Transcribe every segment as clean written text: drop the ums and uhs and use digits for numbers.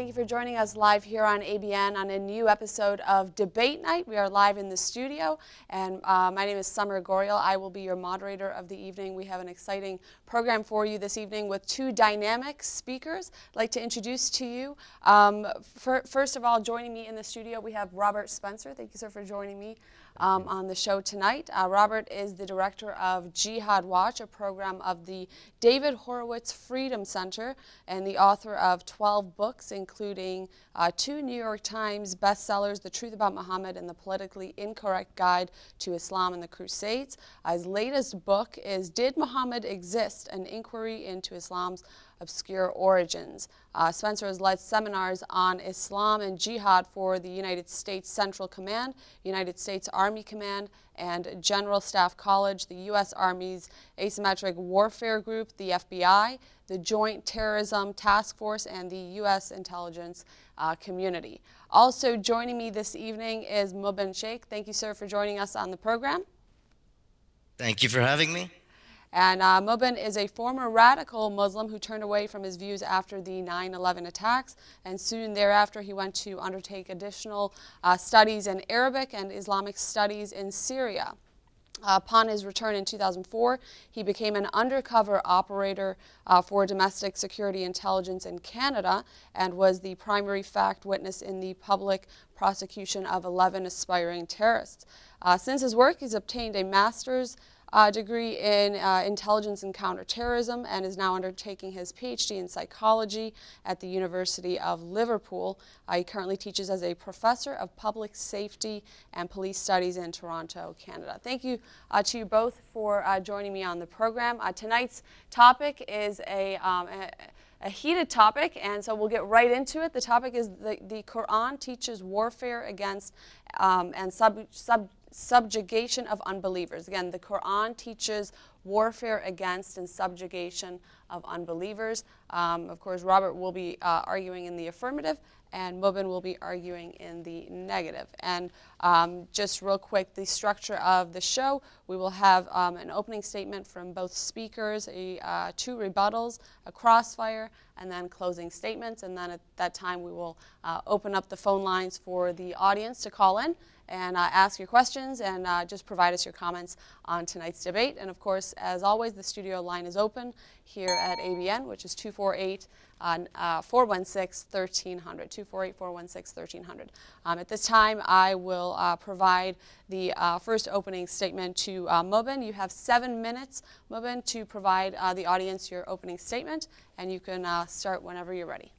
Thank you for joining us live here on ABN on a new episode of Debate Night. We are live in the studio, and my name is Summer Goriel. I will be your moderator of the evening. We have an exciting program for you this evening with two dynamic speakers I'd like to introduce to you. First of all, joining me in the studio, we have Robert Spencer. Thank you, sir, for joining me on the show tonight. Robert is the director of Jihad Watch, a program of the David Horowitz Freedom Center, and the author of 12 books, including two New York Times bestsellers, The Truth About Muhammad and The Politically Incorrect Guide to Islam and the Crusades. His latest book is Did Muhammad Exist? An Inquiry into Islam's Obscure Origins. Spencer has led seminars on Islam and Jihad for the United States Central Command, United States Army Command, and General Staff College, the U.S. Army's Asymmetric Warfare Group, the FBI, the Joint Terrorism Task Force, and the U.S. intelligence community. Also joining me this evening is Mubin Sheikh. Thank you, sir, for joining us on the program. Thank you for having me. And Mubin is a former radical Muslim who turned away from his views after the 9/11 attacks, and soon thereafter he went to undertake additional studies in Arabic and Islamic studies in Syria. Upon his return in 2004, he became an undercover operator for domestic security intelligence in Canada and was the primary fact witness in the public prosecution of 11 aspiring terrorists. Since his work, he's obtained a master's degree in intelligence and counterterrorism and is now undertaking his PhD in psychology at the University of Liverpool. He currently teaches as a professor of public safety and police studies in Toronto, Canada. Thank you to you both for joining me on the program. Tonight's topic is a heated topic, and so we'll get right into it. The topic is the Quran teaches warfare against and subjugation of unbelievers. Again, the Quran teaches warfare against and subjugation of unbelievers. Of course, Robert will be arguing in the affirmative, and Mubin will be arguing in the negative. And just real quick, the structure of the show, we will have an opening statement from both speakers, two rebuttals, a crossfire, and then closing statements. And then at that time, we will open up the phone lines for the audience to call in and ask your questions and just provide us your comments on tonight's debate. And of course, as always, the studio line is open here at ABN, which is 248-416-1300, 248-416-1300. At this time, I will provide the first opening statement to Mubin. You have 7 minutes, Mubin, to provide the audience your opening statement, and you can start whenever you're ready.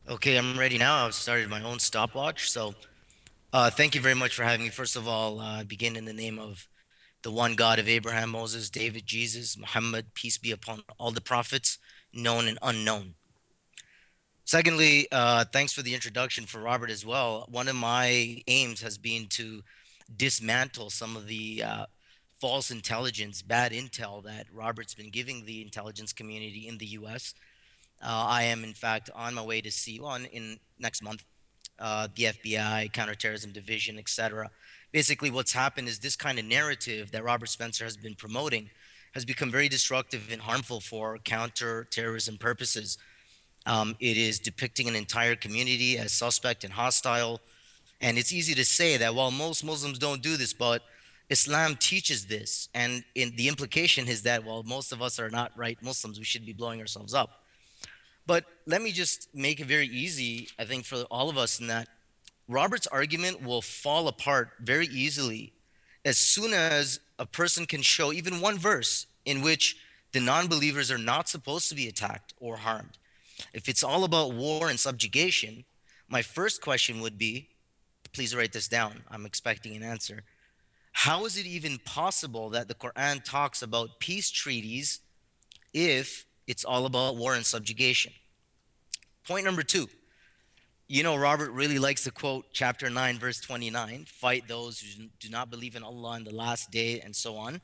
Okay, I'm ready now. I've started my own stopwatch, so thank you very much for having me. First of all, I begin in the name of the one God of Abraham, Moses, David, Jesus, Muhammad, peace be upon all the prophets, known and unknown. Secondly, thanks for the introduction for Robert as well. One of my aims has been to dismantle some of the false intelligence, bad intel that Robert's been giving the intelligence community in the U.S. I am, in fact, on my way to see one in next month. The FBI, Counterterrorism Division, etc. Basically, what's happened is this kind of narrative that Robert Spencer has been promoting has become very destructive and harmful for counterterrorism purposes. It is depicting an entire community as suspect and hostile. And it's easy to say that, well, most Muslims don't do this, but Islam teaches this. And the implication is that, well, most of us are not right Muslims. We should be blowing ourselves up. But let me just make it very easy, I think, for all of us in that Robert's argument will fall apart very easily as soon as a person can show even one verse in which the non-believers are not supposed to be attacked or harmed. If it's all about war and subjugation, my first question would be, please write this down, I'm expecting an answer. How is it even possible that the Quran talks about peace treaties if it's all about war and subjugation? Point number 2. You know, Robert really likes to quote chapter 9, verse 29, fight those who do not believe in Allah in the last day, and so on.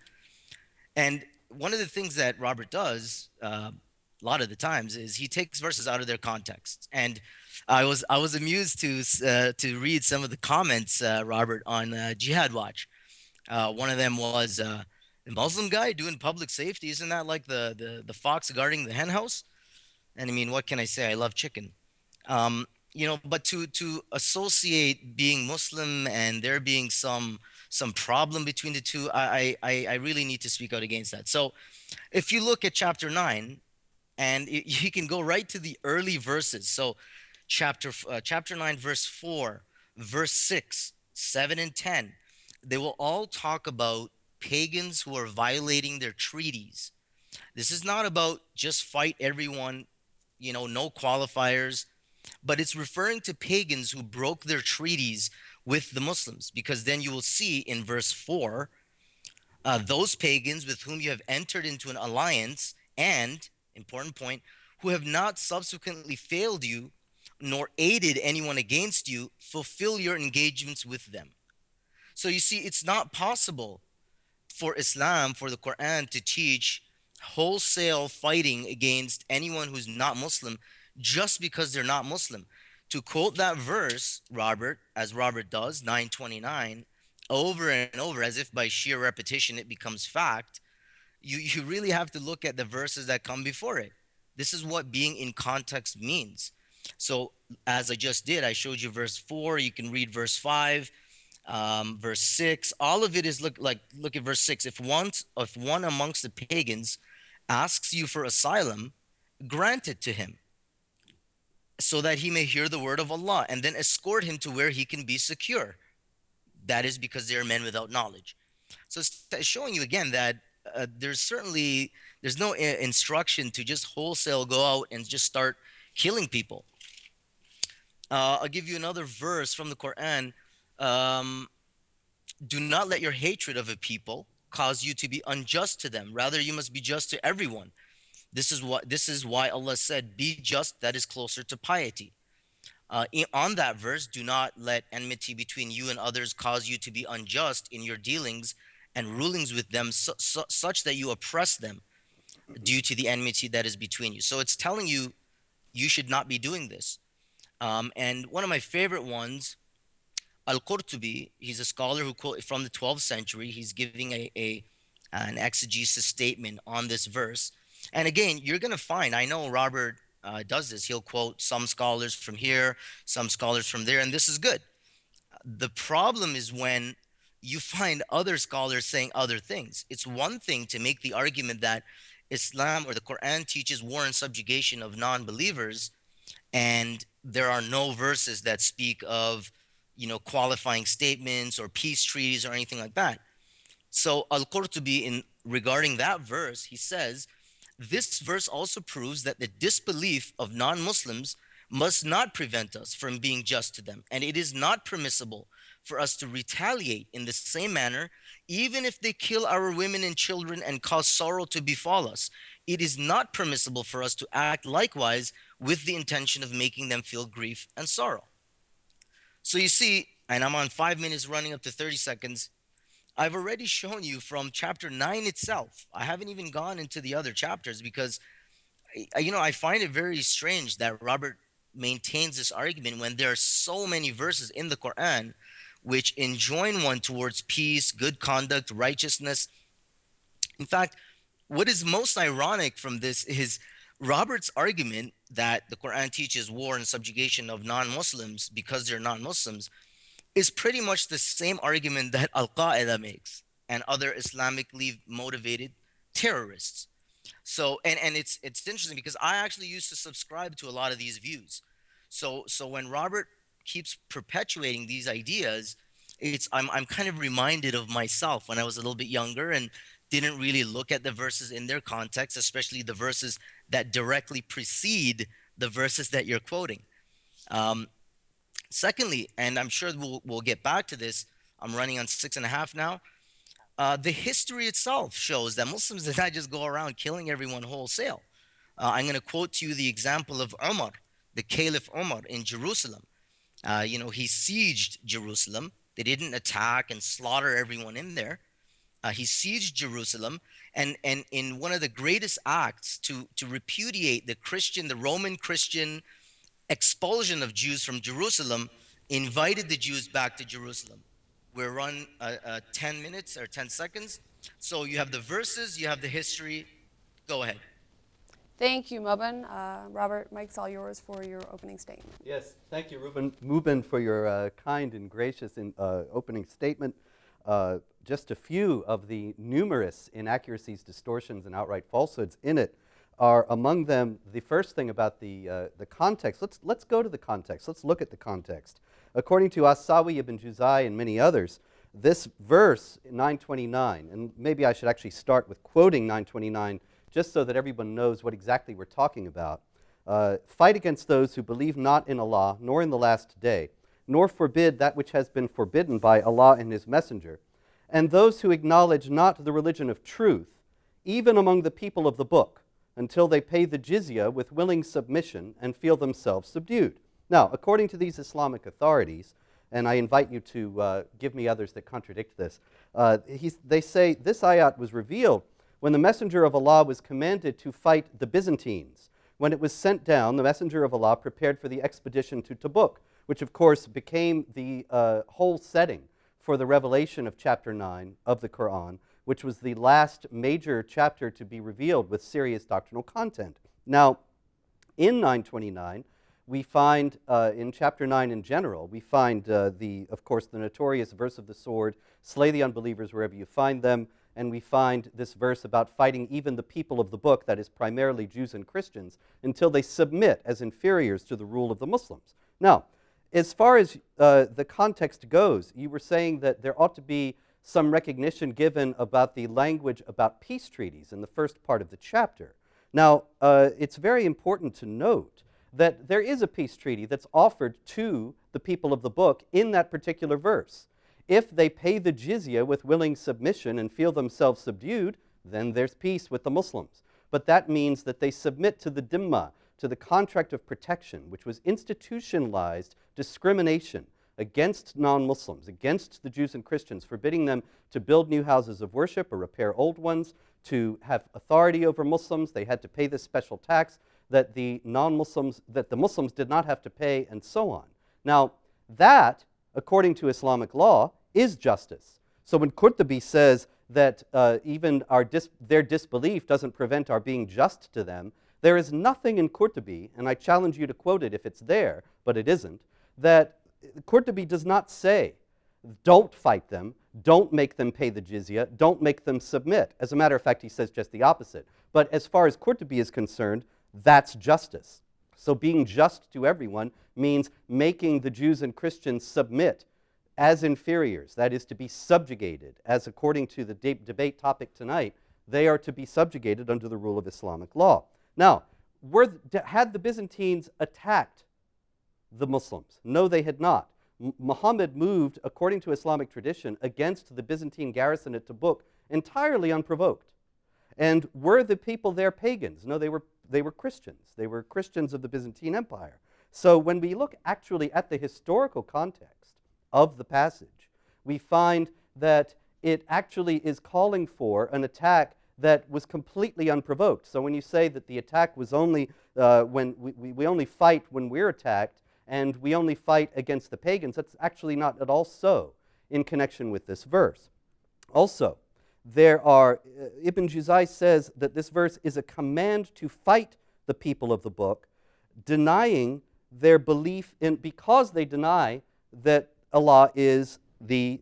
And one of the things that Robert does a lot of the times is he takes verses out of their context. And I was amused to read some of the comments, Robert, on Jihad Watch. One of them was, the Muslim guy doing public safety, isn't that like the fox guarding the hen house? And I mean, what can I say? I love chicken. Um, but to associate being Muslim and there being some problem between the two, I really need to speak out against that. So if you look at chapter 9, and you can go right to the early verses. So chapter 9, verse 4, verse 6, 7, and 10, they will all talk about pagans who are violating their treaties. This is not about just fight everyone, no qualifiers, but it's referring to pagans who broke their treaties with the Muslims, because then you will see in verse 4, those pagans with whom you have entered into an alliance, and, important point, who have not subsequently failed you nor aided anyone against you, fulfill your engagements with them. So you see, it's not possible for Islam, for the Quran to teach wholesale fighting against anyone who's not Muslim just because they're not Muslim. To quote that verse, Robert, as Robert does, 929, over and over, as if by sheer repetition it becomes fact, you really have to look at the verses that come before it. This is what being in context means. So, as I just did, I showed you verse 4. You can read verse 5, verse 6. All of it is look at verse 6. If one amongst the pagans asks you for asylum, grant it to him, so that he may hear the word of Allah, and then escort him to where he can be secure. That is because they are men without knowledge. So it's showing you again that there's no instruction to just wholesale go out and just start killing people. I'll give you another verse from the Quran. Um, Do not let your hatred of a people cause you to be unjust to them. Rather, you must be just to everyone. This is why Allah said, "Be just; that is closer to piety." On that verse, do not let enmity between you and others cause you to be unjust in your dealings and rulings with them, such that you oppress them due to the enmity that is between you. So it's telling you you should not be doing this. And one of my favorite ones, Al-Qurtubi, he's a scholar who from the 12th century. He's giving an exegesis statement on this verse. And again, you're going to find, I know Robert does this. He'll quote some scholars from here, some scholars from there, and this is good. The problem is when you find other scholars saying other things. It's one thing to make the argument that Islam or the Quran teaches war and subjugation of non-believers, and there are no verses that speak of, qualifying statements or peace treaties or anything like that. So Al-Qurtubi, in regarding that verse, he says, this verse also proves that the disbelief of non-Muslims must not prevent us from being just to them, and it is not permissible for us to retaliate in the same manner, even if they kill our women and children and cause sorrow to befall us. It is not permissible for us to act likewise with the intention of making them feel grief and sorrow. So you see, and I'm on 5 minutes running up to 30 seconds. I've already shown you from chapter 9 itself. I haven't even gone into the other chapters because, I find it very strange that Robert maintains this argument when there are so many verses in the Quran which enjoin one towards peace, good conduct, righteousness. In fact, what is most ironic from this is Robert's argument that the Quran teaches war and subjugation of non Muslims because they're non Muslims is pretty much the same argument that Al Qaeda makes and other Islamically motivated terrorists. So and it's interesting because I actually used to subscribe to a lot of these views. So when Robert keeps perpetuating these ideas, I'm kind of reminded of myself when I was a little bit younger and didn't really look at the verses in their context, especially the verses that directly precede the verses that you're quoting. Um, Secondly, and I'm sure we'll get back to this. I'm running on 6.5 now. The history itself shows that Muslims did not just go around killing everyone wholesale. I'm going to quote to you the example of Umar, the Caliph Umar in Jerusalem. He sieged Jerusalem. They didn't attack and slaughter everyone in there. He sieged Jerusalem, and in one of the greatest acts to repudiate the Roman Christian expulsion of Jews from Jerusalem, invited the Jews back to Jerusalem. We're run 10 minutes or 10 seconds. So you have the verses, you have the history. Go ahead. Thank you, Mubin. Robert, mic's all yours for your opening statement. Yes, thank you, Mubin, for your kind and gracious opening statement. Just a few of the numerous inaccuracies, distortions, and outright falsehoods in it are among them the first thing about the context. Let's go to the context. Let's look at the context. According to Asawi ibn Juzai and many others, this verse, 929, and maybe I should actually start with quoting 929 just so that everyone knows what exactly we're talking about. Fight against those who believe not in Allah, nor in the last day, nor forbid that which has been forbidden by Allah and His Messenger, and those who acknowledge not the religion of truth, even among the people of the book, until they pay the jizya with willing submission and feel themselves subdued. Now, according to these Islamic authorities, and I invite you to give me others that contradict this, they say this ayat was revealed when the Messenger of Allah was commanded to fight the Byzantines. When it was sent down, the Messenger of Allah prepared for the expedition to Tabuk, which of course became the whole setting for the revelation of chapter 9 of the Quran, which was the last major chapter to be revealed with serious doctrinal content. Now, in 929, we find, in chapter 9 in general, we find, of course, the notorious verse of the sword, slay the unbelievers wherever you find them, and we find this verse about fighting even the people of the book, that is primarily Jews and Christians, until they submit as inferiors to the rule of the Muslims. Now, as far as the context goes, you were saying that there ought to be some recognition given about the language about peace treaties in the first part of the chapter. Now, it's very important to note that there is a peace treaty that's offered to the people of the book in that particular verse. If they pay the jizya with willing submission and feel themselves subdued, then there's peace with the Muslims. But that means that they submit to the dhimma, to the contract of protection, which was institutionalized discrimination against non-Muslims, against the Jews and Christians, forbidding them to build new houses of worship or repair old ones, to have authority over Muslims. They had to pay this special tax that the Muslims did not have to pay, and so on. Now, that, according to Islamic law, is justice. So when Qurtubi says that even their disbelief doesn't prevent our being just to them, there is nothing in Qurtubi, and I challenge you to quote it if it's there, but it isn't, that Qurtubi does not say, don't fight them, don't make them pay the jizya, don't make them submit. As a matter of fact, he says just the opposite. But as far as Qurtubi is concerned, that's justice. So being just to everyone means making the Jews and Christians submit as inferiors, that is, to be subjugated, as according to the debate topic tonight, they are to be subjugated under the rule of Islamic law. Now, had the Byzantines attacked the Muslims? No, they had not. Muhammad moved, according to Islamic tradition, against the Byzantine garrison at Tabuk entirely unprovoked. And were the people there pagans? No, they were Christians. They were Christians of the Byzantine Empire. So when we look actually at the historical context of the passage, we find that it actually is calling for an attack that was completely unprovoked. So when you say that the attack was only when we only fight when we're attacked and we only fight against the pagans, that's actually not at all so in connection with this verse. Also, there are, Ibn Juzai says that this verse is a command to fight the people of the book, denying their belief in, because they deny that Allah is the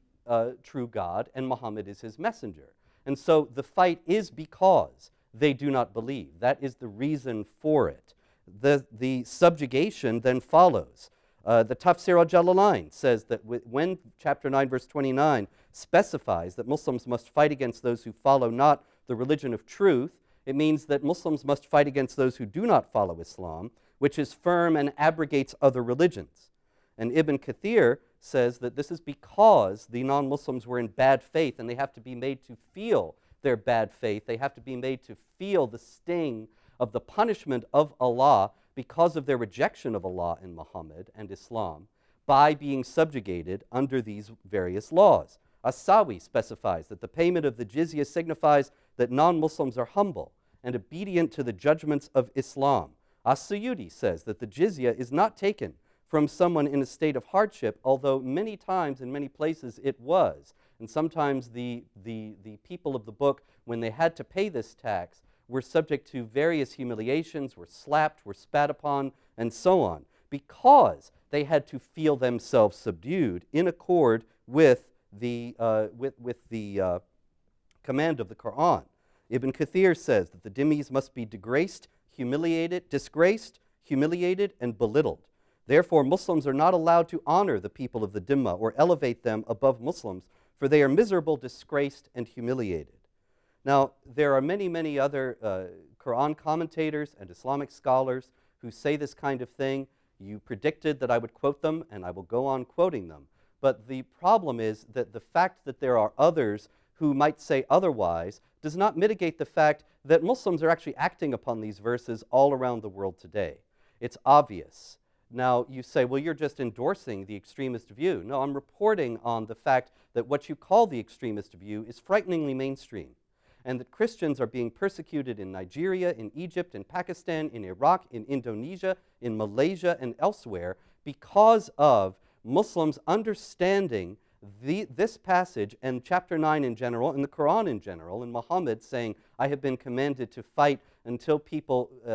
true God and Muhammad is his messenger. And so the fight is because they do not believe. That is the reason for it. The subjugation then follows. The Tafsir al-Jalalain says that when chapter 9, verse 29 specifies that Muslims must fight against those who follow not the religion of truth, it means that Muslims must fight against those who do not follow Islam, which is firm and abrogates other religions. And Ibn Kathir says that this is because the non-Muslims were in bad faith and they have to be made to feel their bad faith. They have to be made to feel the sting of the punishment of Allah because of their rejection of Allah and Muhammad and Islam by being subjugated under these various laws. As-Sawi specifies that the payment of the jizya signifies that non-Muslims are humble and obedient to the judgments of Islam. As-Suyuti says that the jizya is not taken from someone in a state of hardship, although many times in many places it was. And sometimes the people of the book, when they had to pay this tax, were subject to various humiliations, were slapped, were spat upon, and so on, because they had to feel themselves subdued in accord with the command of the Quran. Ibn Kathir says that the dhimmis must be disgraced, humiliated, and belittled. Therefore, Muslims are not allowed to honor the people of the dhimma or elevate them above Muslims, for they are miserable, disgraced, and humiliated. Now, there are many, many other Quran commentators and Islamic scholars who say this kind of thing. You predicted that I would quote them, and I will go on quoting them. But the problem is that the fact that there are others who might say otherwise does not mitigate the fact that Muslims are actually acting upon these verses all around the world today. It's obvious. Now, you say, well, you're just endorsing the extremist view. No, I'm reporting on the fact that what you call the extremist view is frighteningly mainstream, and that Christians are being persecuted in Nigeria, in Egypt, in Pakistan, in Iraq, in Indonesia, in Malaysia, and elsewhere because of Muslims understanding this passage and chapter 9 in general, and the Quran in general, and Muhammad saying, I have been commanded to fight until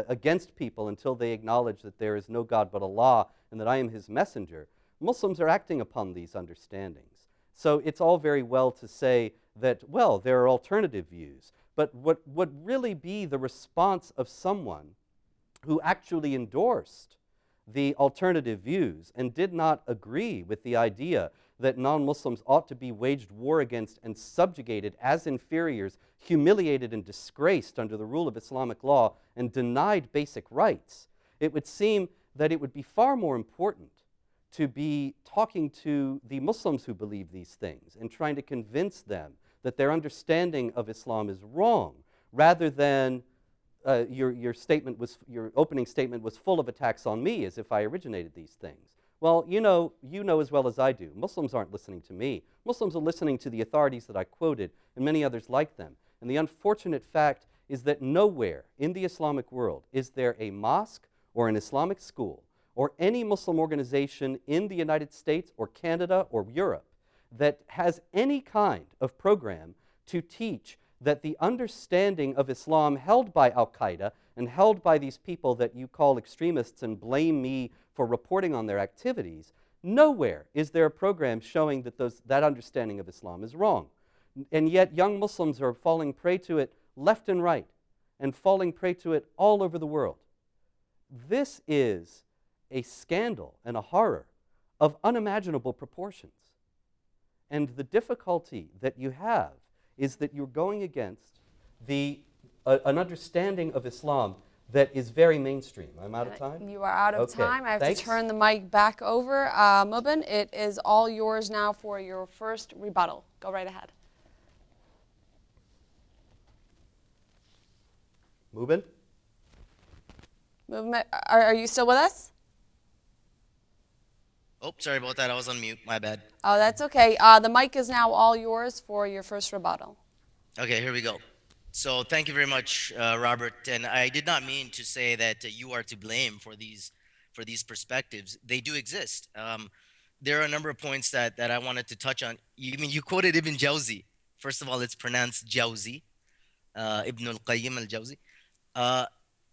against people until they acknowledge that there is no God but Allah and that I am His messenger. Muslims are acting upon these understandings. So it's all very well to say that, well, there are alternative views, but what would really be the response of someone who actually endorsed the alternative views and did not agree with the idea that non-Muslims ought to be waged war against and subjugated as inferiors, humiliated and disgraced under the rule of Islamic law, and denied basic rights? It would seem that it would be far more important to be talking to the Muslims who believe these things and trying to convince them that their understanding of Islam is wrong, rather than your opening statement was full of attacks on me as if I originated these things. Well, you know as well as I do, Muslims aren't listening to me. Muslims are listening to the authorities that I quoted and many others like them. And the unfortunate fact is that nowhere in the Islamic world is there a mosque or an Islamic school or any Muslim organization in the United States or Canada or Europe that has any kind of program to teach that the understanding of Islam held by Al-Qaeda and held by these people that you call extremists and blame me for reporting on their activities, nowhere is there a program showing that that understanding of Islam is wrong. And yet young Muslims are falling prey to it left and right, and falling prey to it all over the world. This is a scandal and a horror of unimaginable proportions. And the difficulty that you have is that you're going against an understanding of Islam that is very mainstream. I'm out of time? You are out of Okay, time. I have thanks. to turn the mic back over. Mubin, it is all yours now for your first rebuttal. Go right ahead. Mubin? Are you still with us? Oh, sorry about that. I was on mute. My bad. Oh, that's okay. The mic is now all yours for your first rebuttal. Okay, here we go. So thank you very much, Robert. And I did not mean to say that you are to blame for these perspectives. They do exist. There are a number of points that I wanted to touch on. You quoted Ibn Jawzi. First of all, it's pronounced Jawzi, Ibn al-Qayyim al-Jawzi.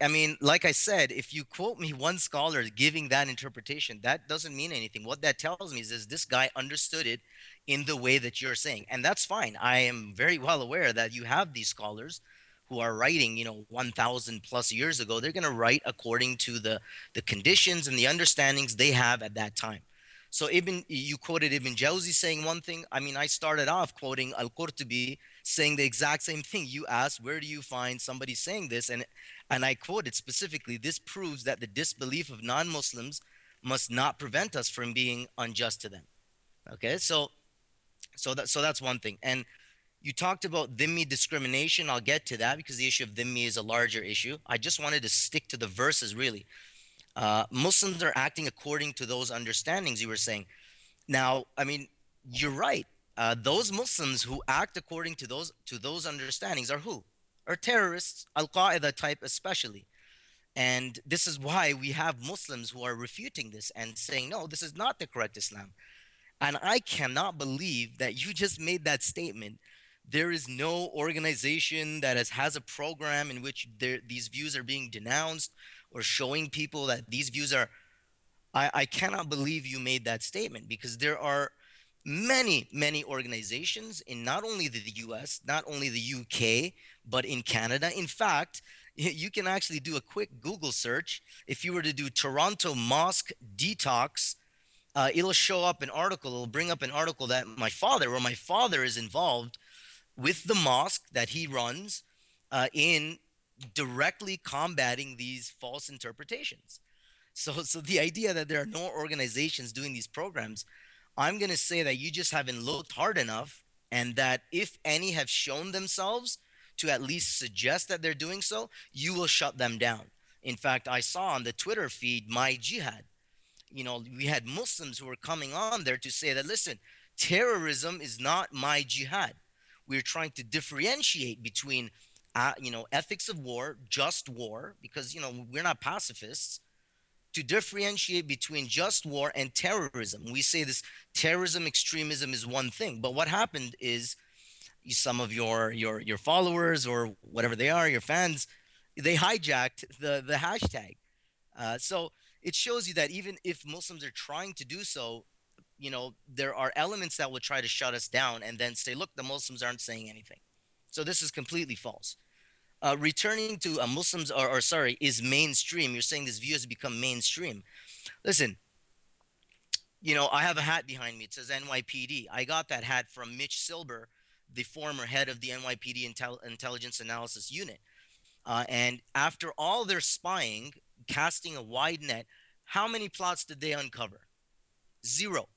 I mean, like I said, if you quote me one scholar giving that interpretation, that doesn't mean anything. What that tells me is this guy understood it in the way that you're saying. And that's fine. I am very well aware that you have these scholars who are writing, 1,000 plus years ago. They're going to write according to the conditions and the understandings they have at that time. So you quoted Ibn Jawzi saying one thing. I mean, I started off quoting Al-Qurtubi saying the exact same thing. You asked, where do you find somebody saying this? And I quoted specifically, this proves that the disbelief of non-Muslims must not prevent us from being unjust to them. Okay, so that's one thing. And you talked about dhimmi discrimination. I'll get to that because the issue of dhimmi is a larger issue. I just wanted to stick to the verses, really. Muslims are acting according to those understandings you were saying. Now, I mean, you're right. Those Muslims who act according to those understandings are who? Are terrorists, Al-Qaeda type especially. And this is why we have Muslims who are refuting this and saying, no, this is not the correct Islam. And I cannot believe that you just made that statement There is no organization that has a program in which these views are being denounced or showing people that these views are. I cannot believe you made that statement, because there are many, many organizations in not only the US, not only the UK, but in Canada. In fact, you can actually do a quick Google search. If you were to do Toronto Mosque Detox, it'll show up an article. It'll bring up an article that my father is involved with the mosque that he runs in directly combating these false interpretations. So the idea that there are no organizations doing these programs, I'm going to say that you just haven't looked hard enough, and that if any have shown themselves to at least suggest that they're doing so, you will shut them down. In fact, I saw on the Twitter feed my Jihad. We had Muslims who were coming on there to say that, listen, terrorism is not my Jihad. We're trying to differentiate between, ethics of war, just war, because, we're not pacifists, to differentiate between just war and terrorism. We say this terrorism, extremism is one thing, but what happened is some of your followers, or whatever they are, your fans, they hijacked the hashtag. So it shows you that even if Muslims are trying to do so, there are elements that will try to shut us down and then say, look, the Muslims aren't saying anything. So this is completely false. Returning to Muslims, or sorry, is mainstream. You're saying this view has become mainstream. Listen, I have a hat behind me. It says NYPD. I got that hat from Mitch Silber, the former head of the NYPD Intelligence Analysis Unit. And after all their spying, casting a wide net, how many plots did they uncover? Zero.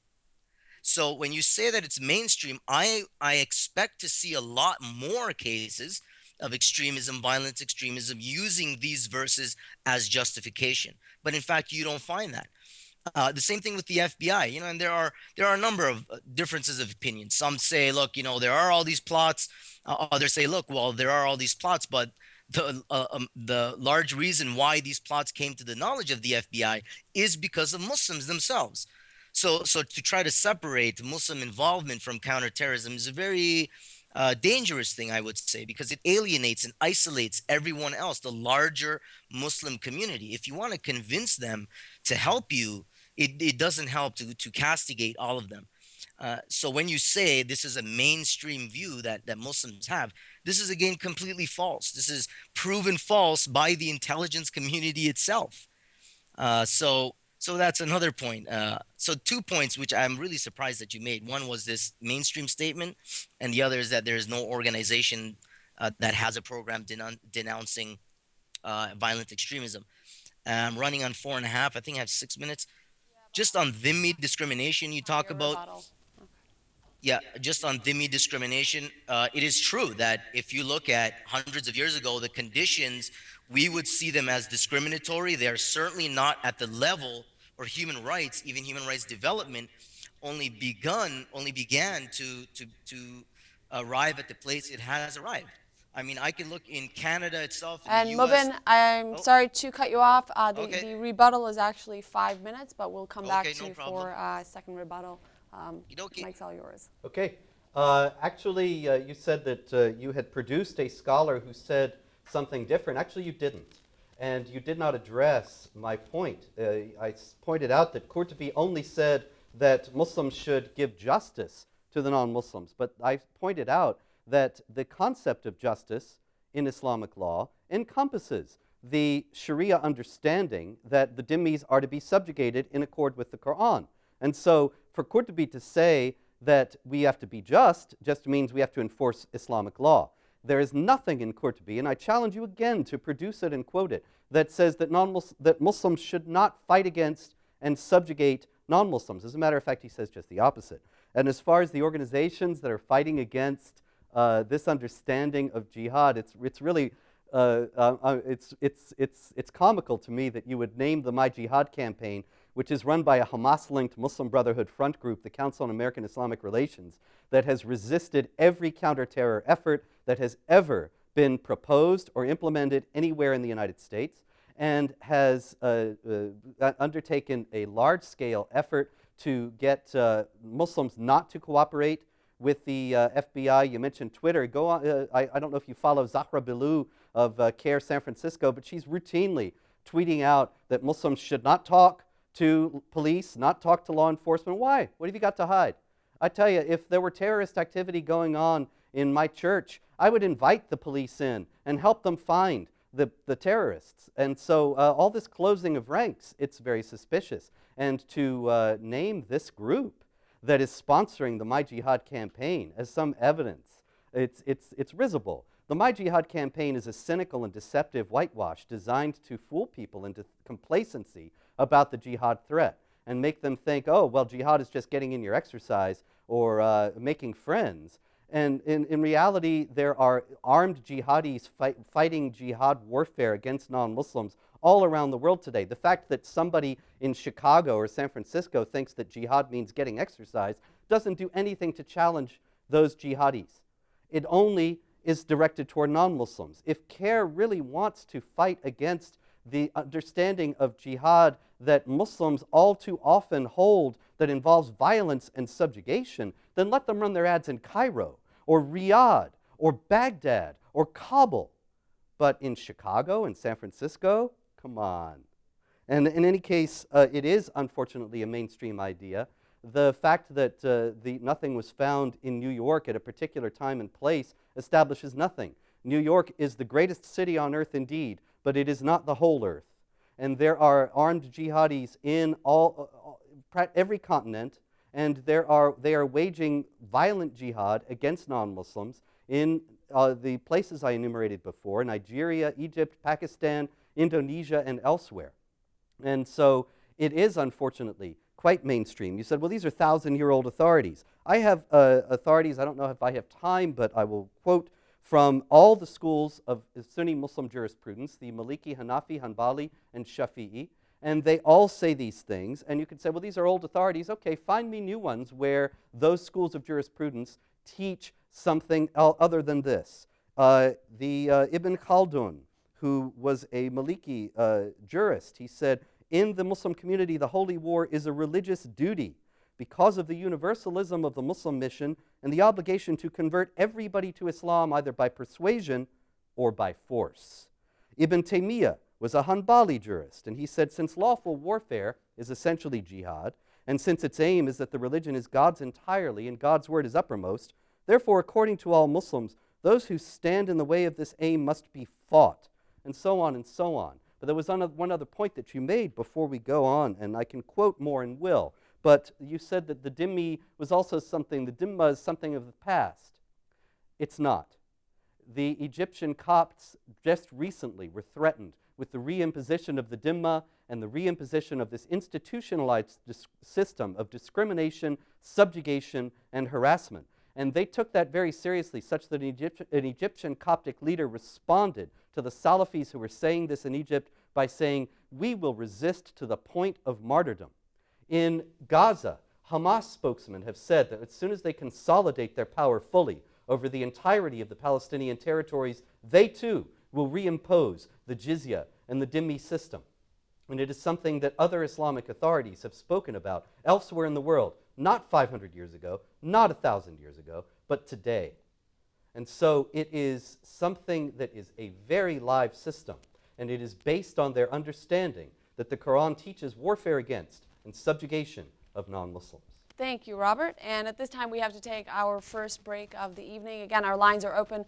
So when you say that it's mainstream, I expect to see a lot more cases of extremism, violent extremism, using these verses as justification. But in fact, you don't find that. The same thing with the FBI, and there are a number of differences of opinion. Some say, look, there are all these plots. Others say, look, well, there are all these plots, but the large reason why these plots came to the knowledge of the FBI is because of Muslims themselves. So to try to separate Muslim involvement from counterterrorism is a very dangerous thing, I would say, because it alienates and isolates everyone else, the larger Muslim community. If you want to convince them to help you, it doesn't help to castigate all of them. So when you say this is a mainstream view that Muslims have, this is again completely false. This is proven false by the intelligence community itself. So that's another point. So 2 points which I'm really surprised that you made. One was this mainstream statement, and the other is that there is no organization that has a program denouncing violent extremism. I'm running on 4.5. I think I have 6 minutes. Just on dhimmi discrimination, you talk Your about. rebuttal. Yeah, just on dhimmi discrimination, it is true that if you look at hundreds of years ago, the conditions, we would see them as discriminatory. They are certainly not at the level, or human rights, even human rights development, only began to arrive at the place it has arrived. I mean, I can look in Canada itself, in the And U.S. Mubin, I'm Oh, sorry to cut you off. okay, The rebuttal is actually 5 minutes, but we'll come back okay, to no you problem. for second rebuttal. Okie Mike's all yours. Okay. Actually, you said that you had produced a scholar who said something different. Actually, you didn't. And you did not address my point. I pointed out that Qurtubi only said that Muslims should give justice to the non-Muslims. But I pointed out that the concept of justice in Islamic law encompasses the Sharia understanding that the dhimmis are to be subjugated in accord with the Quran. And so for Qurtubi to say that we have to be just means we have to enforce Islamic law. There is nothing in Qurtubi, and I challenge you again to produce it and quote it, that says that that Muslims should not fight against and subjugate non-Muslims. As a matter of fact, he says just the opposite. And as far as the organizations that are fighting against this understanding of jihad, it's really it's comical to me that you would name the My Jihad campaign, which is run by a Hamas-linked Muslim Brotherhood front group, the Council on American Islamic Relations, that has resisted every counterterror effort that has ever been proposed or implemented anywhere in the United States, and has undertaken a large-scale effort to get Muslims not to cooperate with the FBI. You mentioned Twitter. Go on. I don't know if you follow Zahra Bilou of CARE San Francisco, but she's routinely tweeting out that Muslims should not talk to police, not talk to law enforcement. Why? What have you got to hide? I tell you, if there were terrorist activity going on in my church, I would invite the police in and help them find the terrorists. And so all this closing of ranks, it's very suspicious. And to name this group that is sponsoring the My Jihad campaign as some evidence, it's risible. The My Jihad campaign is a cynical and deceptive whitewash designed to fool people into complacency about the jihad threat and make them think, oh, well, jihad is just getting in your exercise or making friends. And in reality, there are armed jihadis fighting jihad warfare against non-Muslims all around the world today. The fact that somebody in Chicago or San Francisco thinks that jihad means getting exercise doesn't do anything to challenge those jihadis. It only is directed toward non-Muslims. If CARE really wants to fight against the understanding of jihad that Muslims all too often hold that involves violence and subjugation, then let them run their ads in Cairo or Riyadh or Baghdad or Kabul. But in Chicago and San Francisco, come on. And in any case, it is unfortunately a mainstream idea. The fact that nothing was found in New York at a particular time and place establishes nothing. New York is the greatest city on earth indeed, but it is not the whole earth. And there are armed jihadis in every continent, and they are waging violent jihad against non-Muslims in the places I enumerated before: Nigeria, Egypt, Pakistan, Indonesia, and elsewhere. And so it is, unfortunately, quite mainstream. You said, well, these are 1,000-year-old authorities. I have authorities, I don't know if I have time, but I will quote from all the schools of Sunni Muslim jurisprudence, the Maliki, Hanafi, Hanbali, and Shafi'i, and they all say these things. And you could say, well, these are old authorities. Okay, find me new ones where those schools of jurisprudence teach something other than this. Ibn Khaldun, who was a Maliki jurist, he said, in the Muslim community, the holy war is a religious duty because of the universalism of the Muslim mission and the obligation to convert everybody to Islam either by persuasion or by force. Ibn Taymiyyah was a Hanbali jurist, and he said, since lawful warfare is essentially jihad, and since its aim is that the religion is God's entirely and God's word is uppermost, therefore, according to all Muslims, those who stand in the way of this aim must be fought, and so on and so on. But there was one other point that you made before we go on, and I can quote more and will. But you said that the dhimmi was also something, the dhimma is something of the past. It's not. The Egyptian Copts just recently were threatened with the reimposition of the dhimma and the reimposition of this institutionalized system of discrimination, subjugation, and harassment. And they took that very seriously, such that an Egyptian Coptic leader responded to the Salafis who were saying this in Egypt by saying, we will resist to the point of martyrdom. In Gaza, Hamas spokesmen have said that as soon as they consolidate their power fully over the entirety of the Palestinian territories, they too will reimpose the jizya and the dhimmi system. And it is something that other Islamic authorities have spoken about elsewhere in the world, not 500 years ago, not 1,000 years ago, but today. And so it is something that is a very live system, and it is based on their understanding that the Quran teaches warfare against and subjugation of non-Muslims. Thank you, Robert. And at this time, we have to take our first break of the evening. Again, our lines are open.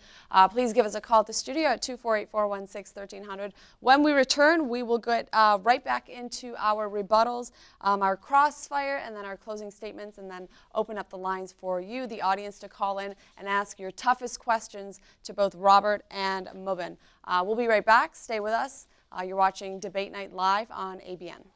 Please give us a call at the studio at 248-416-1300. When we return, we will get right back into our rebuttals, our crossfire, and then our closing statements, and then open up the lines for you, the audience, to call in and ask your toughest questions to both Robert and Mubin. We'll be right back. Stay with us. You're watching Debate Night Live on ABN.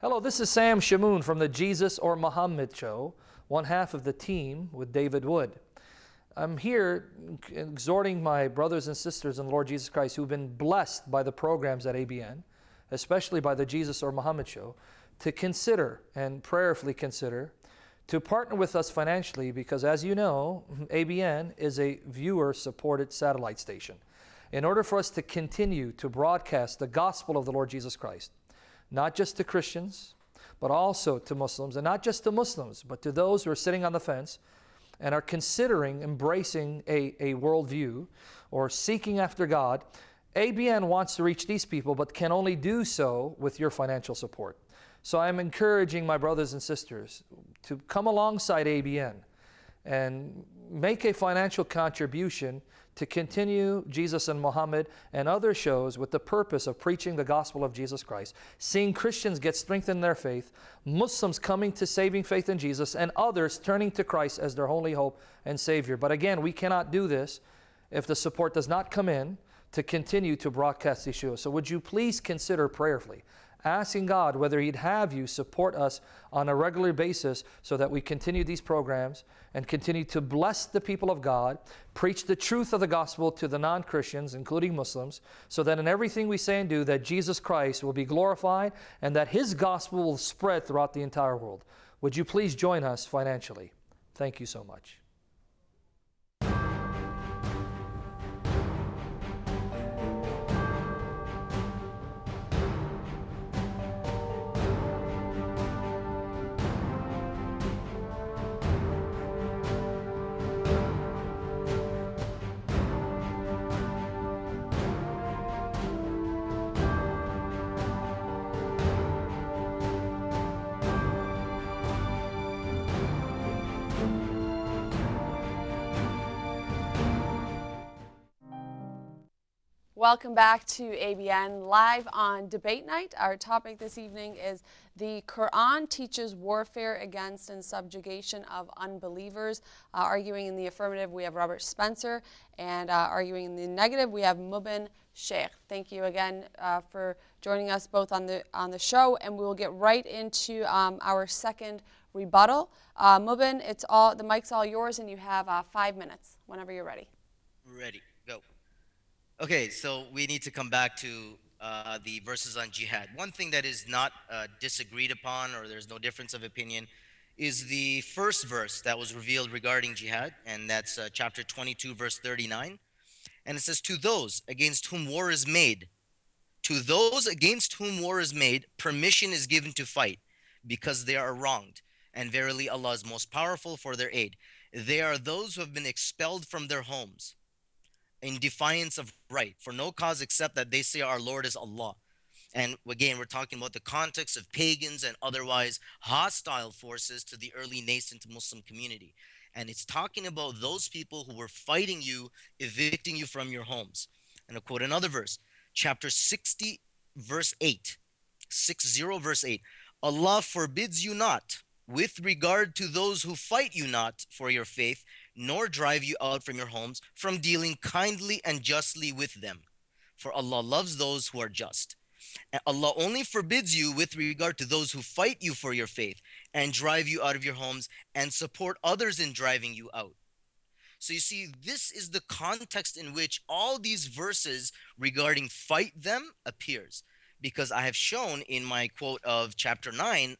Hello, this is Sam Shamoun from the Jesus or Muhammad Show, one half of the team with David Wood. I'm here exhorting my brothers and sisters in the Lord Jesus Christ who've been blessed by the programs at ABN, especially by the Jesus or Muhammad Show, to consider and prayerfully consider to partner with us financially because, as you know, ABN is a viewer-supported satellite station. In order for us to continue to broadcast the gospel of the Lord Jesus Christ, not just to Christians, but also to Muslims, and not just to Muslims, but to those who are sitting on the fence and are considering embracing a worldview or seeking after God, ABN wants to reach these people, but can only do so with your financial support. So I'm encouraging my brothers and sisters to come alongside ABN and make a financial contribution to continue Jesus and Muhammad and other shows with the purpose of preaching the gospel of Jesus Christ, seeing Christians get strengthened in their faith, Muslims coming to saving faith in Jesus, and others turning to Christ as their only hope and Savior. But again, we cannot do this if the support does not come in to continue to broadcast these shows. So would you please consider prayerfully asking God whether He'd have you support us on a regular basis so that we continue these programs and continue to bless the people of God, preach the truth of the gospel to the non-Christians, including Muslims, so that in everything we say and do, that Jesus Christ will be glorified and that His gospel will spread throughout the entire world. Would you please join us financially? Thank you so much. Welcome back to ABN Live on Debate Night. Our topic this evening is the Quran teaches warfare against and subjugation of unbelievers. Arguing in the affirmative, we have Robert Spencer, and arguing in the negative, we have Mubin Sheikh. Thank you again for joining us both on the show, and we will get right into our second rebuttal. Mubin, the mic's all yours, and you have 5 minutes whenever you're ready. Ready, go. Okay, so we need to come back to the verses on jihad. One thing that is not disagreed upon, or there's no difference of opinion, is the first verse that was revealed regarding jihad, and that's chapter 22, verse 39. And it says, to those against whom war is made, permission is given to fight, because they are wronged. And verily Allah is most powerful for their aid. They are those who have been expelled from their homes in defiance of right, for no cause except that they say our Lord is Allah. And again, we're talking about the context of pagans and otherwise hostile forces to the early nascent Muslim community. And it's talking about those people who were fighting you, evicting you from your homes. And I'll quote another verse, chapter 60, verse 8. 60, verse 8. Allah forbids you not with regard to those who fight you not for your faith, nor drive you out from your homes, from dealing kindly and justly with them. For Allah loves those who are just. And Allah only forbids you with regard to those who fight you for your faith and drive you out of your homes and support others in driving you out. So you see, this is the context in which all these verses regarding fight them appears. Because I have shown in my quote of chapter 9,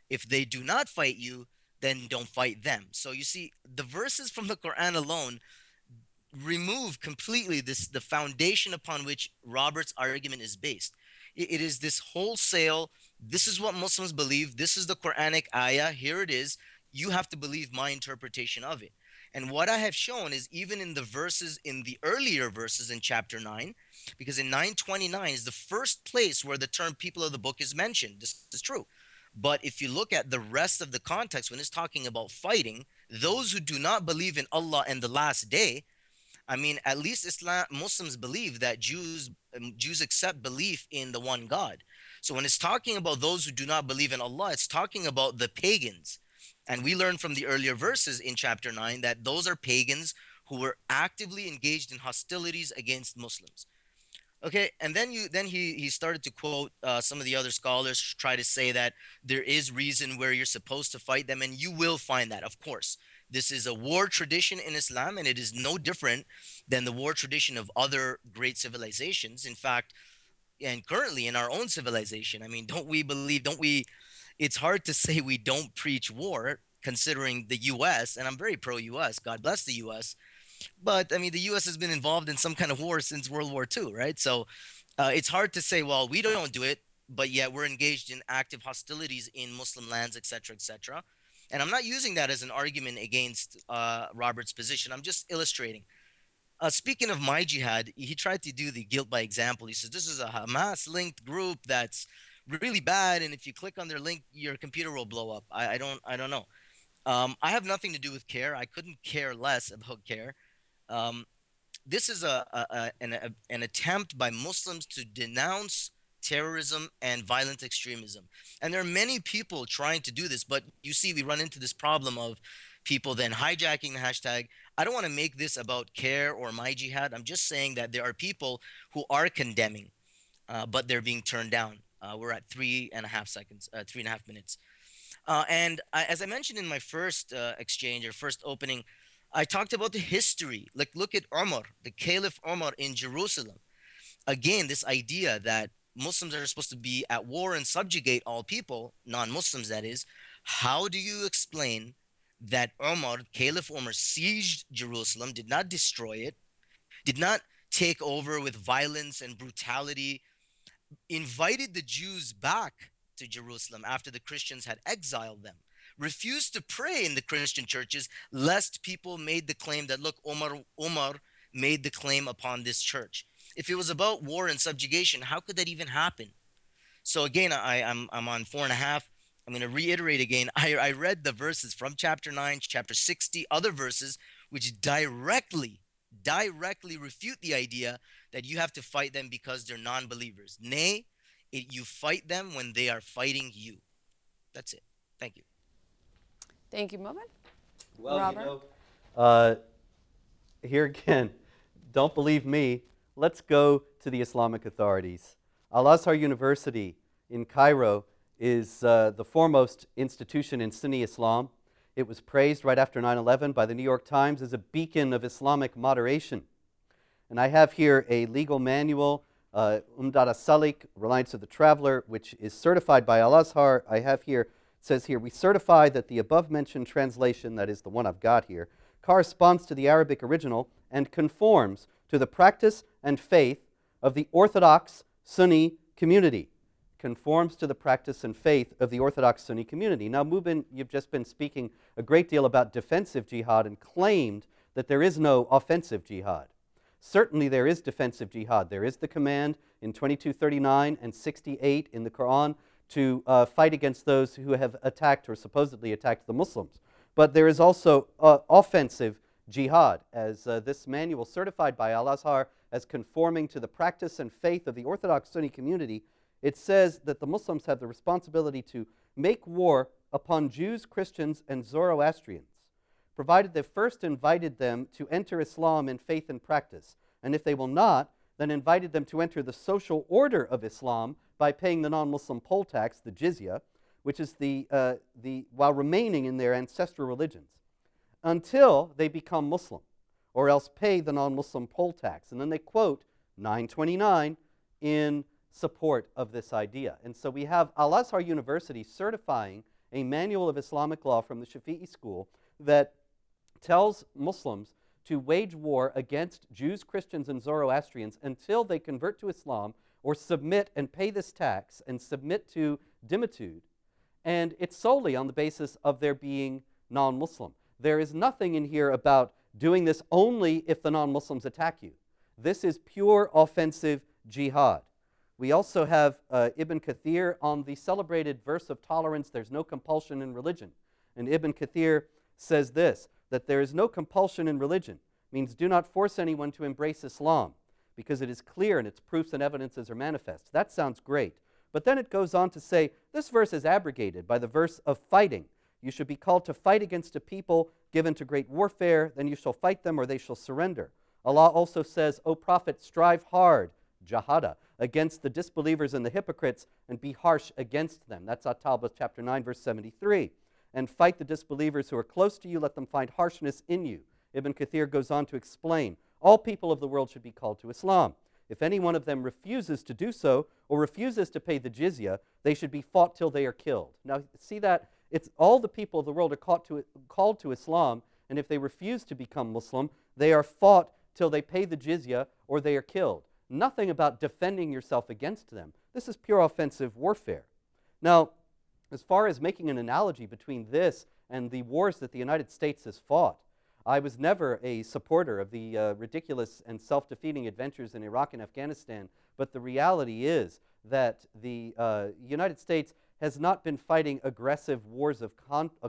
if they do not fight you, then don't fight them. So you see, the verses from the Quran alone remove completely the foundation upon which Robert's argument is based. It is this wholesale, this is what Muslims believe, this is the Quranic ayah, here it is, you have to believe my interpretation of it. And what I have shown is even in the verses, in the earlier verses in chapter 9, because in 929 is the first place where the term people of the book is mentioned. This is true. But if you look at the rest of the context, when it's talking about fighting, those who do not believe in Allah and the last day, I mean, at least Muslims believe that Jews accept belief in the one God. So when it's talking about those who do not believe in Allah, it's talking about the pagans. And we learned from the earlier verses in chapter 9 that those are pagans who were actively engaged in hostilities against Muslims. Okay, and then he started to quote some of the other scholars, try to say that there is reason where you're supposed to fight them, and you will find that, of course. This is a war tradition in Islam, and it is no different than the war tradition of other great civilizations. In fact, and currently in our own civilization, I mean, it's hard to say we don't preach war, considering the U.S., and I'm very pro-U.S., God bless the U.S., but I mean, the U.S. has been involved in some kind of war since World War II, right? So it's hard to say, well, we don't do it, but yet we're engaged in active hostilities in Muslim lands, et cetera, et cetera. And I'm not using that as an argument against Robert's position. I'm just illustrating. Speaking of my jihad, he tried to do the guilt by example. He says this is a Hamas-linked group that's really bad, and if you click on their link, your computer will blow up. I don't know. I have nothing to do with CARE. I couldn't care less about CARE. Um, this is an attempt by Muslims to denounce terrorism and violent extremism. And there are many people trying to do this, but you see, we run into this problem of people then hijacking the hashtag. I don't want to make this about CARE or my jihad. I'm just saying that there are people who are condemning, but they're being turned down. We're at 3.5 minutes. As I mentioned in my first exchange or first opening, I talked about the history. Like, look at Umar, the Caliph Umar in Jerusalem. Again, this idea that Muslims are supposed to be at war and subjugate all people, non-Muslims that is. How do you explain that Umar, Caliph Umar, sieged Jerusalem, did not destroy it, did not take over with violence and brutality, invited the Jews back to Jerusalem after the Christians had exiled them, refused to pray in the Christian churches lest people made the claim that, look, Umar made the claim upon this church. If it was about war and subjugation, how could that even happen? So again, I'm on 4.5. I'm going to reiterate again. I read the verses from chapter 9, chapter 60, other verses, which directly refute the idea that you have to fight them because they're non-believers. Nay, you fight them when they are fighting you. That's it. Thank you. Thank you, Mubin. Well, Robert? Here again, don't believe me. Let's go to the Islamic authorities. Al-Azhar University in Cairo is the foremost institution in Sunni Islam. It was praised right after 9/11 by the New York Times as a beacon of Islamic moderation. And I have here a legal manual, Umdat as-Salik, Reliance of the Traveler, which is certified by Al-Azhar. I have here, it says here, we certify that the above-mentioned translation, that is the one I've got here, corresponds to the Arabic original and conforms to the practice and faith of the Orthodox Sunni community. Conforms to the practice and faith of the Orthodox Sunni community. Now, Mubin, you've just been speaking a great deal about defensive jihad and claimed that there is no offensive jihad. Certainly there is defensive jihad. There is the command in 2239 and 68 in the Quran to fight against those who have attacked or supposedly attacked the Muslims. But there is also offensive jihad, as this manual certified by Al-Azhar as conforming to the practice and faith of the Orthodox Sunni community. It says that the Muslims have the responsibility to make war upon Jews, Christians, and Zoroastrians, provided they first invited them to enter Islam in faith and practice. And if they will not, then invited them to enter the social order of Islam by paying the non-Muslim poll tax, the jizya, which is while remaining in their ancestral religions, until they become Muslim, or else pay the non-Muslim poll tax. And then they quote 929 in support of this idea. And so we have Al-Azhar University certifying a manual of Islamic law from the Shafi'i school that tells Muslims to wage war against Jews, Christians, and Zoroastrians until they convert to Islam or submit and pay this tax and submit to dhimitude. And it's solely on the basis of their being non-Muslim. There is nothing in here about doing this only if the non-Muslims attack you. This is pure offensive jihad. We also have Ibn Kathir on the celebrated verse of tolerance, there's no compulsion in religion. And Ibn Kathir says this, that there is no compulsion in religion, means do not force anyone to embrace Islam, because it is clear and its proofs and evidences are manifest. That sounds great. But then it goes on to say, this verse is abrogated by the verse of fighting. You should be called to fight against a people given to great warfare, then you shall fight them or they shall surrender. Allah also says, O Prophet, strive hard, jahada, against the disbelievers and the hypocrites, and be harsh against them. That's At-Tawbah chapter 9, verse 73. And fight the disbelievers who are close to you, let them find harshness in you. Ibn Kathir goes on to explain, all people of the world should be called to Islam. If any one of them refuses to do so, or refuses to pay the jizya, they should be fought till they are killed. Now, see that? It's all the people of the world are called to Islam, and if they refuse to become Muslim, they are fought till they pay the jizya or they are killed. Nothing about defending yourself against them. This is pure offensive warfare. Now, as far as making an analogy between this and the wars that the United States has fought, I was never a supporter of the ridiculous and self-defeating adventures in Iraq and Afghanistan, but the reality is that the United States has not been fighting aggressive wars of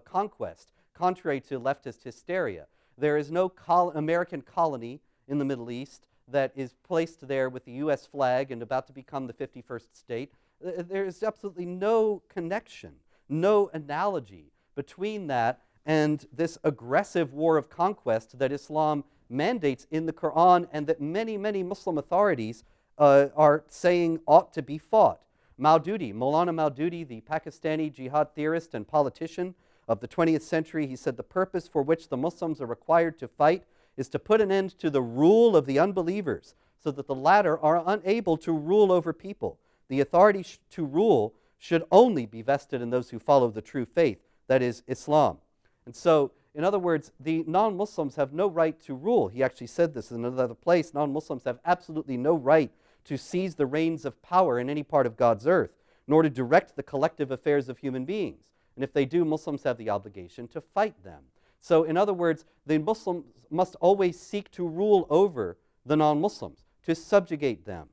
conquest, contrary to leftist hysteria. There is no American colony in the Middle East that is placed there with the U.S. flag and about to become the 51st state. There is absolutely no connection, no analogy between that and this aggressive war of conquest that Islam mandates in the Quran and that many, many Muslim authorities are saying ought to be fought. Maududi, Maulana Maududi, the Pakistani jihad theorist and politician of the 20th century, he said the purpose for which the Muslims are required to fight is to put an end to the rule of the unbelievers so that the latter are unable to rule over people. The authority to rule should only be vested in those who follow the true faith, that is, Islam. And so, in other words, the non-Muslims have no right to rule. He actually said this in another place. Non-Muslims have absolutely no right to seize the reins of power in any part of God's earth, nor to direct the collective affairs of human beings. And if they do, Muslims have the obligation to fight them. So, in other words, the Muslims must always seek to rule over the non-Muslims, to subjugate them.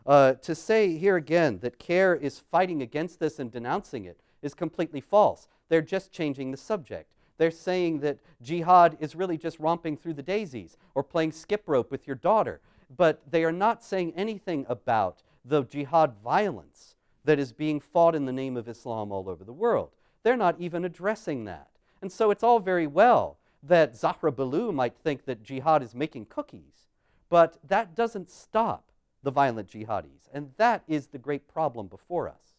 To say here again that CARE is fighting against this and denouncing it is completely false. They're just changing the subject. They're saying that jihad is really just romping through the daisies or playing skip rope with your daughter. But they are not saying anything about the jihad violence that is being fought in the name of Islam all over the world. They're not even addressing that. And so it's all very well that Zahra Balloo might think that jihad is making cookies, but that doesn't stop the violent jihadis. And that is the great problem before us.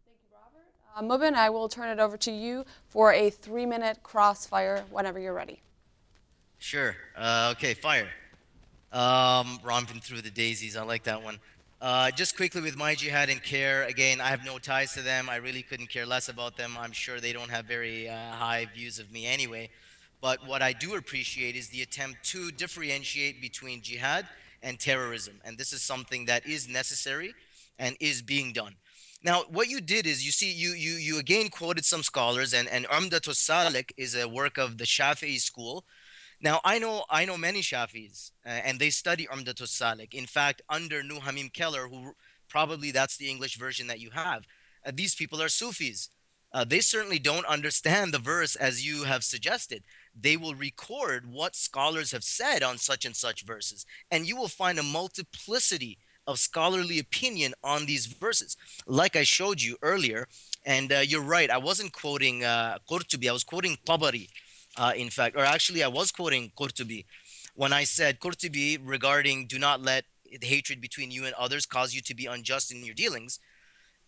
Thank you, Robert. Mubin, I will turn it over to you for a 3-minute crossfire whenever you're ready. Sure. Okay, fire. Romping through the daisies. I like that one. Just quickly with my jihad and CARE, again, I have no ties to them. I really couldn't care less about them. I'm sure they don't have very high views of me anyway. But what I do appreciate is the attempt to differentiate between jihad and terrorism. And this is something that is necessary and is being done. Now, what you did is, you see, you again quoted some scholars, and Umdatus Salik is a work of the Shafi'i school. Now, I know many Shafis, and they study Umdatus Salik. In fact, under Nuhamim Keller, who probably that's the English version that you have, these people are Sufis. They certainly don't understand the verse as you have suggested. They will record what scholars have said on such and such verses, and you will find a multiplicity of scholarly opinion on these verses, like I showed you earlier. And you're right, I wasn't quoting Qurtubi, I was quoting Tabari, in fact, or actually I was quoting Qurtubi when I said Qurtubi regarding do not let the hatred between you and others cause you to be unjust in your dealings.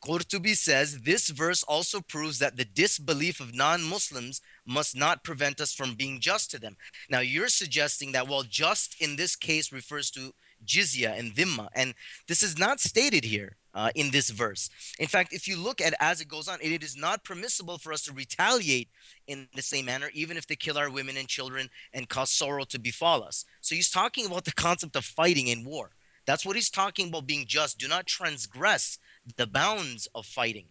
Qurtubi says this verse also proves that the disbelief of non-Muslims must not prevent us from being just to them. Now you're suggesting that, well, just in this case refers to jizya and dhimma, and this is not stated here in this verse. In fact, if you look at as it goes on, it is not permissible for us to retaliate in the same manner, even if they kill our women and children and cause sorrow to befall us. So he's talking about the concept of fighting in war. That's what he's talking about, being just. Do not transgress the bounds of fighting.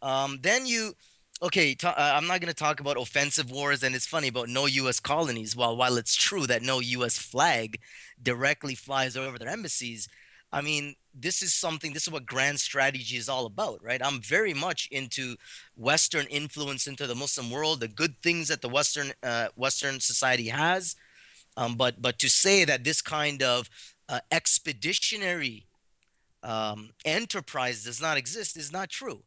Then you, okay, I'm not going to talk about offensive wars, and it's funny about no U.S. colonies. While it's true that no U.S. flag directly flies over their embassies, I mean, this is what grand strategy is all about, right? I'm very much into Western influence into the Muslim world, the good things that the Western society has. But to say that this kind of expeditionary enterprise does not exist is not true.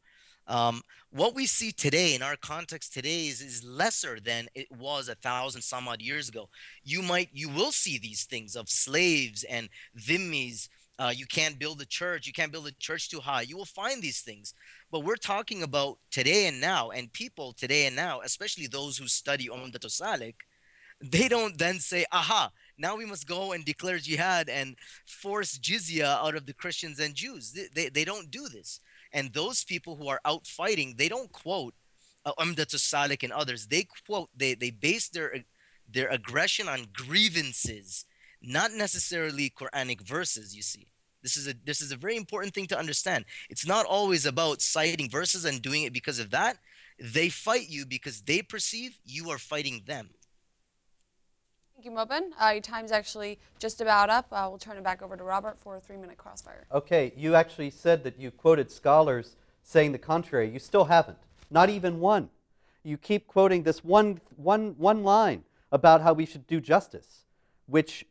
What we see today in our context today is lesser than it was 1,000 some odd years ago. You will see these things of slaves and dhimmis. You can't build a church. You can't build a church too high. You will find these things. But we're talking about today and now, and people today and now, especially those who study Umdatus Salik, they don't then say, aha, now we must go and declare jihad and force jizya out of the Christians and Jews. They don't do this. And those people who are out fighting, they don't quote Umdatu Salik and others, they quote, they base their aggression on grievances, not necessarily Quranic verses, you see. This is a very important thing to understand. It's not always about citing verses and doing it because of that. They fight you because they perceive you are fighting them. Thank you, Mubin. Your time's actually just about up. We'll turn it back over to Robert for a 3-minute crossfire. Okay, you actually said that you quoted scholars saying the contrary. You still haven't. Not even one. You keep quoting this one line about how we should do justice, which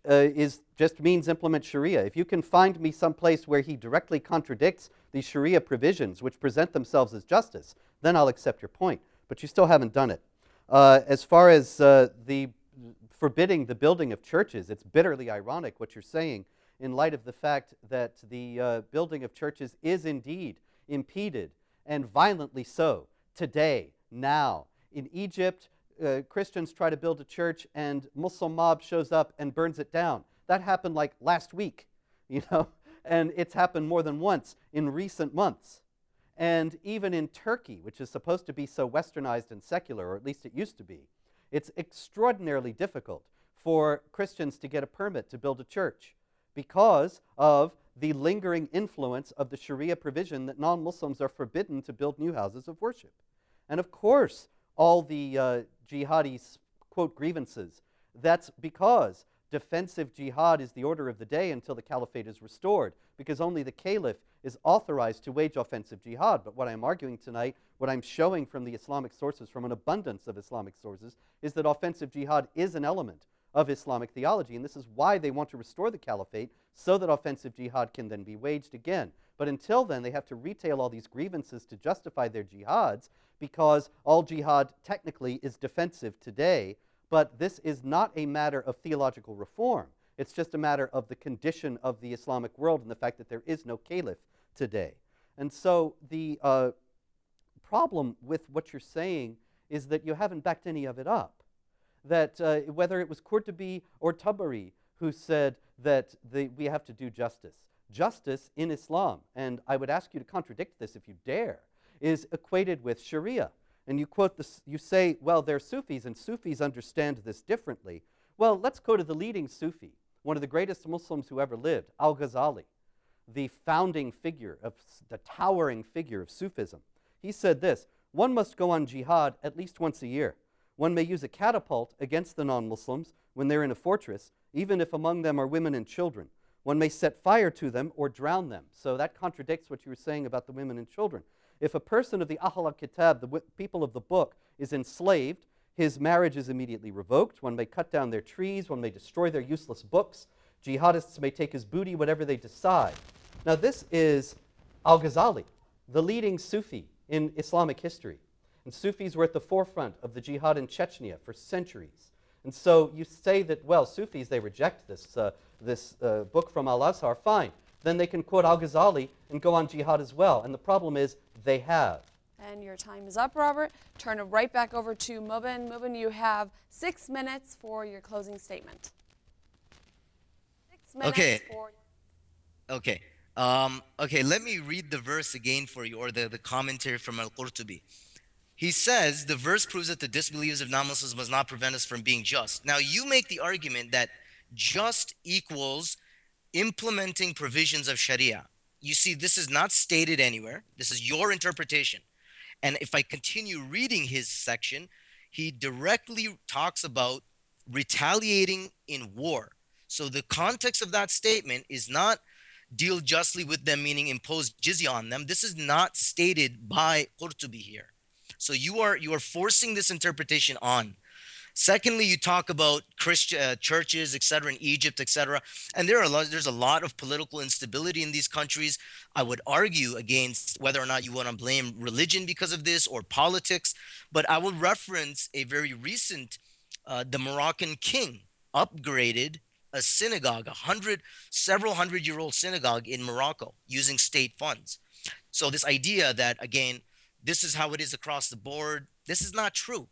just means implement Sharia. If you can find me some place where he directly contradicts these Sharia provisions, which present themselves as justice, then I'll accept your point. But you still haven't done it. As far as the forbidding the building of churches, it's bitterly ironic what you're saying in light of the fact that the building of churches is indeed impeded, and violently so, today, now. In Egypt, Christians try to build a church and Muslim mob shows up and burns it down. That happened like last week, and it's happened more than once in recent months. And even in Turkey, which is supposed to be so westernized and secular, or at least it used to be, it's extraordinarily difficult for Christians to get a permit to build a church because of the lingering influence of the Sharia provision that non-Muslims are forbidden to build new houses of worship. And of course, all the jihadis quote grievances. That's because defensive jihad is the order of the day until the caliphate is restored, because only the caliph is authorized to wage offensive jihad. But what I'm arguing tonight, what I'm showing from the Islamic sources, from an abundance of Islamic sources, is that offensive jihad is an element of Islamic theology, and this is why they want to restore the caliphate, so that offensive jihad can then be waged again. But until then, they have to retail all these grievances to justify their jihads, because all jihad technically is defensive today, but this is not a matter of theological reform. It's just a matter of the condition of the Islamic world and the fact that there is no caliph today. And so the problem with what you're saying is that you haven't backed any of it up. That whether it was Qurtubi or Tabari who said that we have to do justice. Justice in Islam, and I would ask you to contradict this if you dare, is equated with Sharia. And you quote this, you say, well, they're Sufis, and Sufis understand this differently. Well, let's go to the leading Sufi, one of the greatest Muslims who ever lived, Al-Ghazali, the founding figure, the towering figure of Sufism. He said this: one must go on jihad at least once a year. One may use a catapult against the non-Muslims when they're in a fortress, even if among them are women and children. One may set fire to them or drown them. So that contradicts what you were saying about the women and children. If a person of the Ahl al-Kitab, the people of the book, is enslaved, his marriage is immediately revoked. One may cut down their trees. One may destroy their useless books. Jihadists may take his booty, whatever they decide. Now this is Al-Ghazali, the leading Sufi in Islamic history. And Sufis were at the forefront of the jihad in Chechnya for centuries. And so you say that, well, Sufis, they reject this book from Al-Azhar, fine. Then they can quote Al-Ghazali and go on jihad as well. And the problem is they have. And your time is up, Robert. Turn it right back over to Mubin. Mubin, you have 6 minutes for your closing statement. 6 minutes Okay. for... Okay. Okay, let me read the verse again for you, or the commentary from Al-Qurtubi. He says, the verse proves that the disbeliefs of non-Muslims must not prevent us from being just. Now, you make the argument that just equals implementing provisions of Sharia. You see, this is not stated anywhere. This is your interpretation. And if I continue reading his section, he directly talks about retaliating in war. So the context of that statement is not deal justly with them, meaning impose jizya on them. This is not stated by Qurtubi here. So you are forcing this interpretation on. Secondly, you talk about Christian churches, etc., in Egypt, etc., and there's a lot of political instability in these countries. I would argue against whether or not you want to blame religion because of this or politics, but I will reference a very recent, the Moroccan king upgraded a synagogue, several hundred-year-old synagogue in Morocco using state funds. So this idea that, again, this is how it is across the board, this is not true.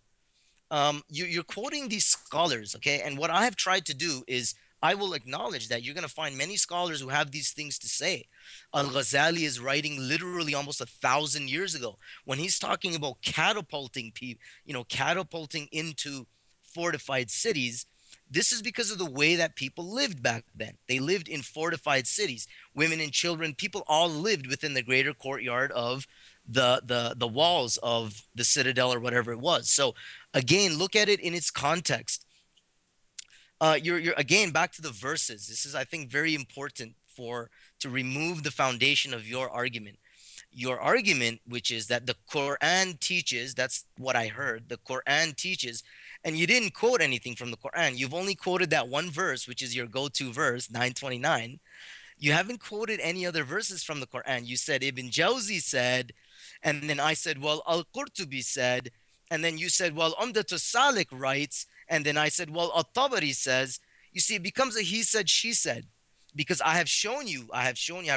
You're quoting these scholars, okay? And what I have tried to do is I will acknowledge that you're going to find many scholars who have these things to say. Al-Ghazali is writing literally almost 1,000 years ago when he's talking about catapulting people, catapulting into fortified cities. This is because of the way that people lived back then. They lived in fortified cities. Women and children, people all lived within the greater courtyard of the walls of the citadel or whatever it was. So again, look at it in its context. You're again back to the verses. This is, I think, very important to remove the foundation of your argument. Your argument, which is that the Quran teaches, that's what I heard, the Quran teaches, and you didn't quote anything from the Quran. You've only quoted that one verse, which is your go-to verse, 929. You haven't quoted any other verses from the Quran. You said Ibn Jawzi said, and then I said, well, Al-Qurtubi said, and then you said, well, Umdatus Salik writes, and then I said, well, At-Tabari says. You see, it becomes a he said, she said, because I've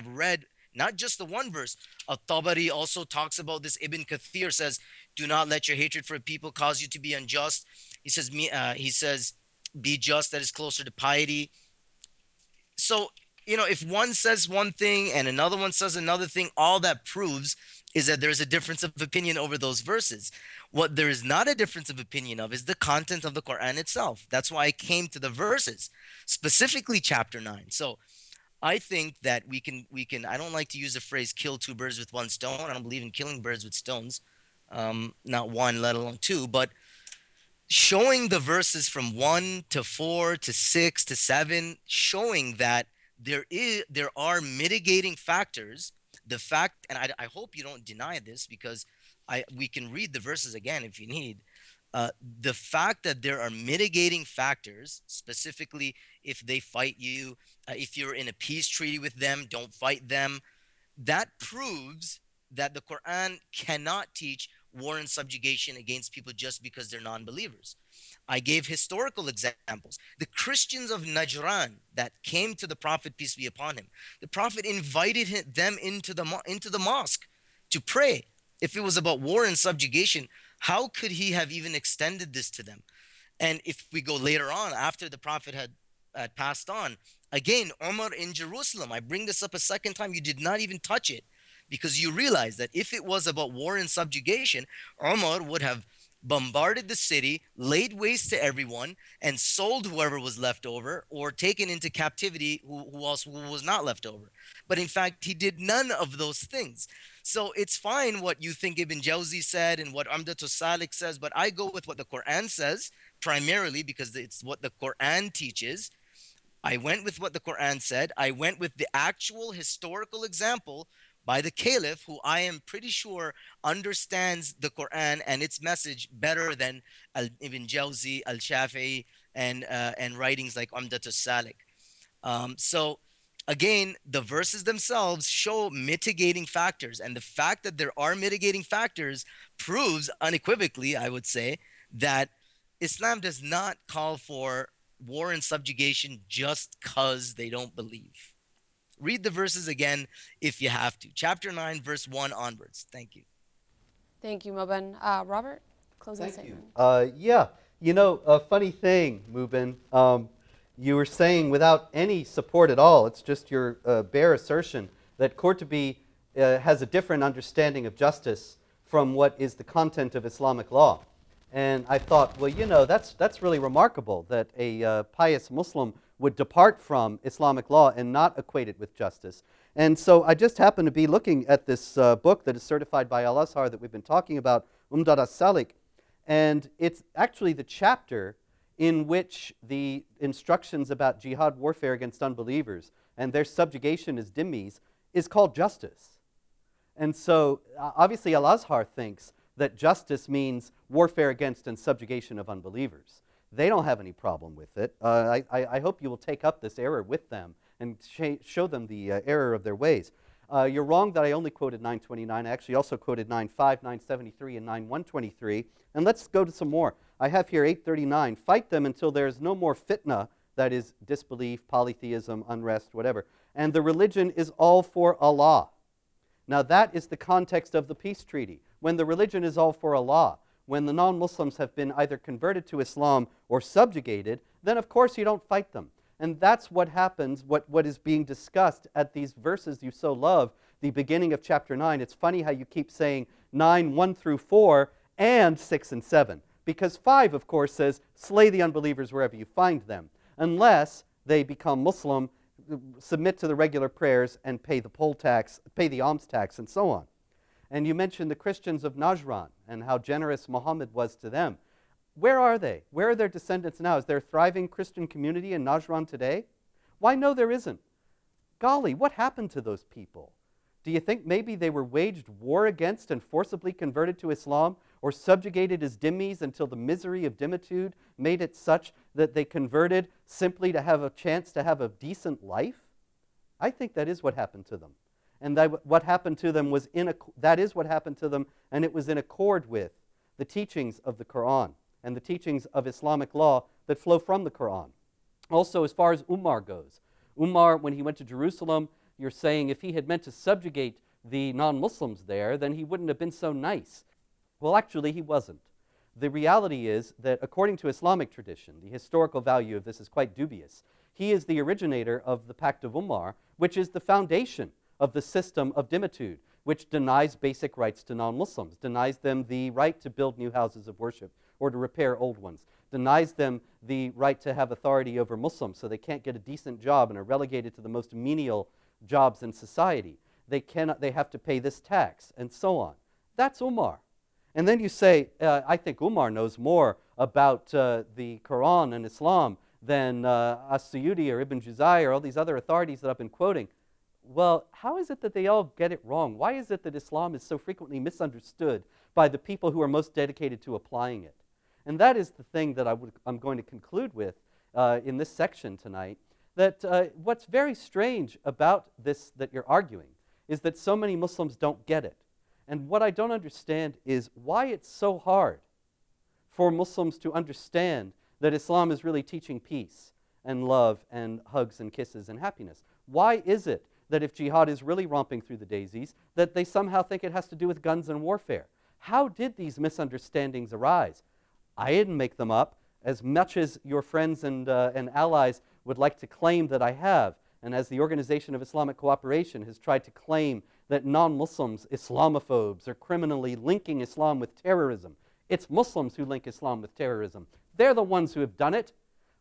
read not just the one verse. At-Tabari also talks about this. Ibn Kathir says, do not let your hatred for people cause you to be unjust. He says, be just, that is closer to piety. So, if one says one thing and another one says another thing, all that proves is that there's a difference of opinion over those verses. What there is not a difference of opinion of is the content of the Quran itself. That's why I came to the verses, specifically chapter 9. So I think that we can, I don't like to use the phrase kill two birds with one stone. I don't believe in killing birds with stones, not one, let alone two, but showing the verses from 1 to 4 to 6 to 7, showing that there are mitigating factors. The fact, and I hope you don't deny this, because we can read the verses again if you need. The fact that there are mitigating factors, specifically if they fight you, if you're in a peace treaty with them, don't fight them. That proves that the Quran cannot teach war and subjugation against people just because they're non-believers. I gave historical examples. The Christians of Najran that came to the Prophet, peace be upon him, the Prophet invited them into the mosque to pray. If it was about war and subjugation, how could he have even extended this to them? And if we go later on, after the Prophet had passed on, again, Umar in Jerusalem, I bring this up a second time, you did not even touch it, because you realize that if it was about war and subjugation, Umar would have bombarded the city, laid waste to everyone, and sold whoever was left over, or taken into captivity who was not left over. But in fact, he did none of those things. So it's fine what you think Ibn Jawzi said and what Umdatus Salik says, but I go with what the Quran says primarily because it's what the Quran teaches. I went with what the Quran said. I went with the actual historical example by the Caliph, who I am pretty sure understands the Quran and its message better than Ibn Jawzi, Al-Shafi'i, and writings like Umdatus Salik. So again, the verses themselves show mitigating factors, and the fact that there are mitigating factors proves unequivocally, I would say, that Islam does not call for war and subjugation just because they don't believe. Read the verses again if you have to. Chapter 9, verse 1 onwards. Thank you. Thank you, Mubin. Robert, closing Thank you. statement. Yeah, a funny thing, Mubin. You were saying without any support at all, it's just your bare assertion that Qurtubi has a different understanding of justice from what is the content of Islamic law. And I thought, well, that's really remarkable that a pious Muslim would depart from Islamic law and not equate it with justice. And so I just happened to be looking at this book that is certified by Al-Azhar that we've been talking about, Umdatus Salik, and it's actually the chapter in which the instructions about jihad warfare against unbelievers and their subjugation as dhimmis is called justice. And so obviously Al-Azhar thinks that justice means warfare against and subjugation of unbelievers. They don't have any problem with it. I hope you will take up this error with them and show them the error of their ways. You're wrong that I only quoted 929. I actually also quoted 9.5, 973, and 9.123. And let's go to some more. I have here 839. Fight them until there is no more fitna, that is disbelief, polytheism, unrest, whatever. And the religion is all for Allah. Now that is the context of the peace treaty. When the religion is all for Allah, when the non-Muslims have been either converted to Islam or subjugated, then of course you don't fight them. And that's what happens, what is being discussed at these verses you so love, the beginning of chapter 9. It's funny how you keep saying 9, 1 through 4, and 6 and 7. Because 5, of course, says, slay the unbelievers wherever you find them, unless they become Muslim, submit to the regular prayers, and pay the poll tax, pay the alms tax, and so on. And you mentioned the Christians of Najran and how generous Muhammad was to them. Where are they? Where are their descendants now? Is there a thriving Christian community in Najran today? Why, no, there isn't. Golly, what happened to those people? Do you think maybe they were waged war against and forcibly converted to Islam, or subjugated as dhimmis until the misery of dhimmitude made it such that they converted simply to have a chance to have a decent life? I think that is what happened to them. And what happened to them was that is what happened to them, and it was in accord with the teachings of the Quran and the teachings of Islamic law that flow from the Quran. Also, as far as Umar goes, Umar, when he went to Jerusalem, you're saying if he had meant to subjugate the non-Muslims there, then he wouldn't have been so nice. Well, actually, he wasn't. The reality is that according to Islamic tradition, the historical value of this is quite dubious. He is the originator of the Pact of Umar, which is the foundation of the system of dhimmitude, which denies basic rights to non-Muslims, denies them the right to build new houses of worship or to repair old ones, denies them the right to have authority over Muslims so they can't get a decent job and are relegated to the most menial jobs in society. They have to pay this tax, and so on. That's Umar. And then you say, I think Umar knows more about the Quran and Islam than As-Suyuti or Ibn Juzai or all these other authorities that I've been quoting. Well, how is it that they all get it wrong? Why is it that Islam is so frequently misunderstood by the people who are most dedicated to applying it? And that is the thing that I'm going to conclude with in this section tonight, that what's very strange about this that you're arguing is that so many Muslims don't get it. And what I don't understand is why it's so hard for Muslims to understand that Islam is really teaching peace and love and hugs and kisses and happiness. Why is it that if jihad is really romping through the daisies, that they somehow think it has to do with guns and warfare? How did these misunderstandings arise? I didn't make them up, as much as your friends and allies would like to claim that I have, and as the Organization of Islamic Cooperation has tried to claim that non-Muslims, Islamophobes, are criminally linking Islam with terrorism. It's Muslims who link Islam with terrorism. They're the ones who have done it.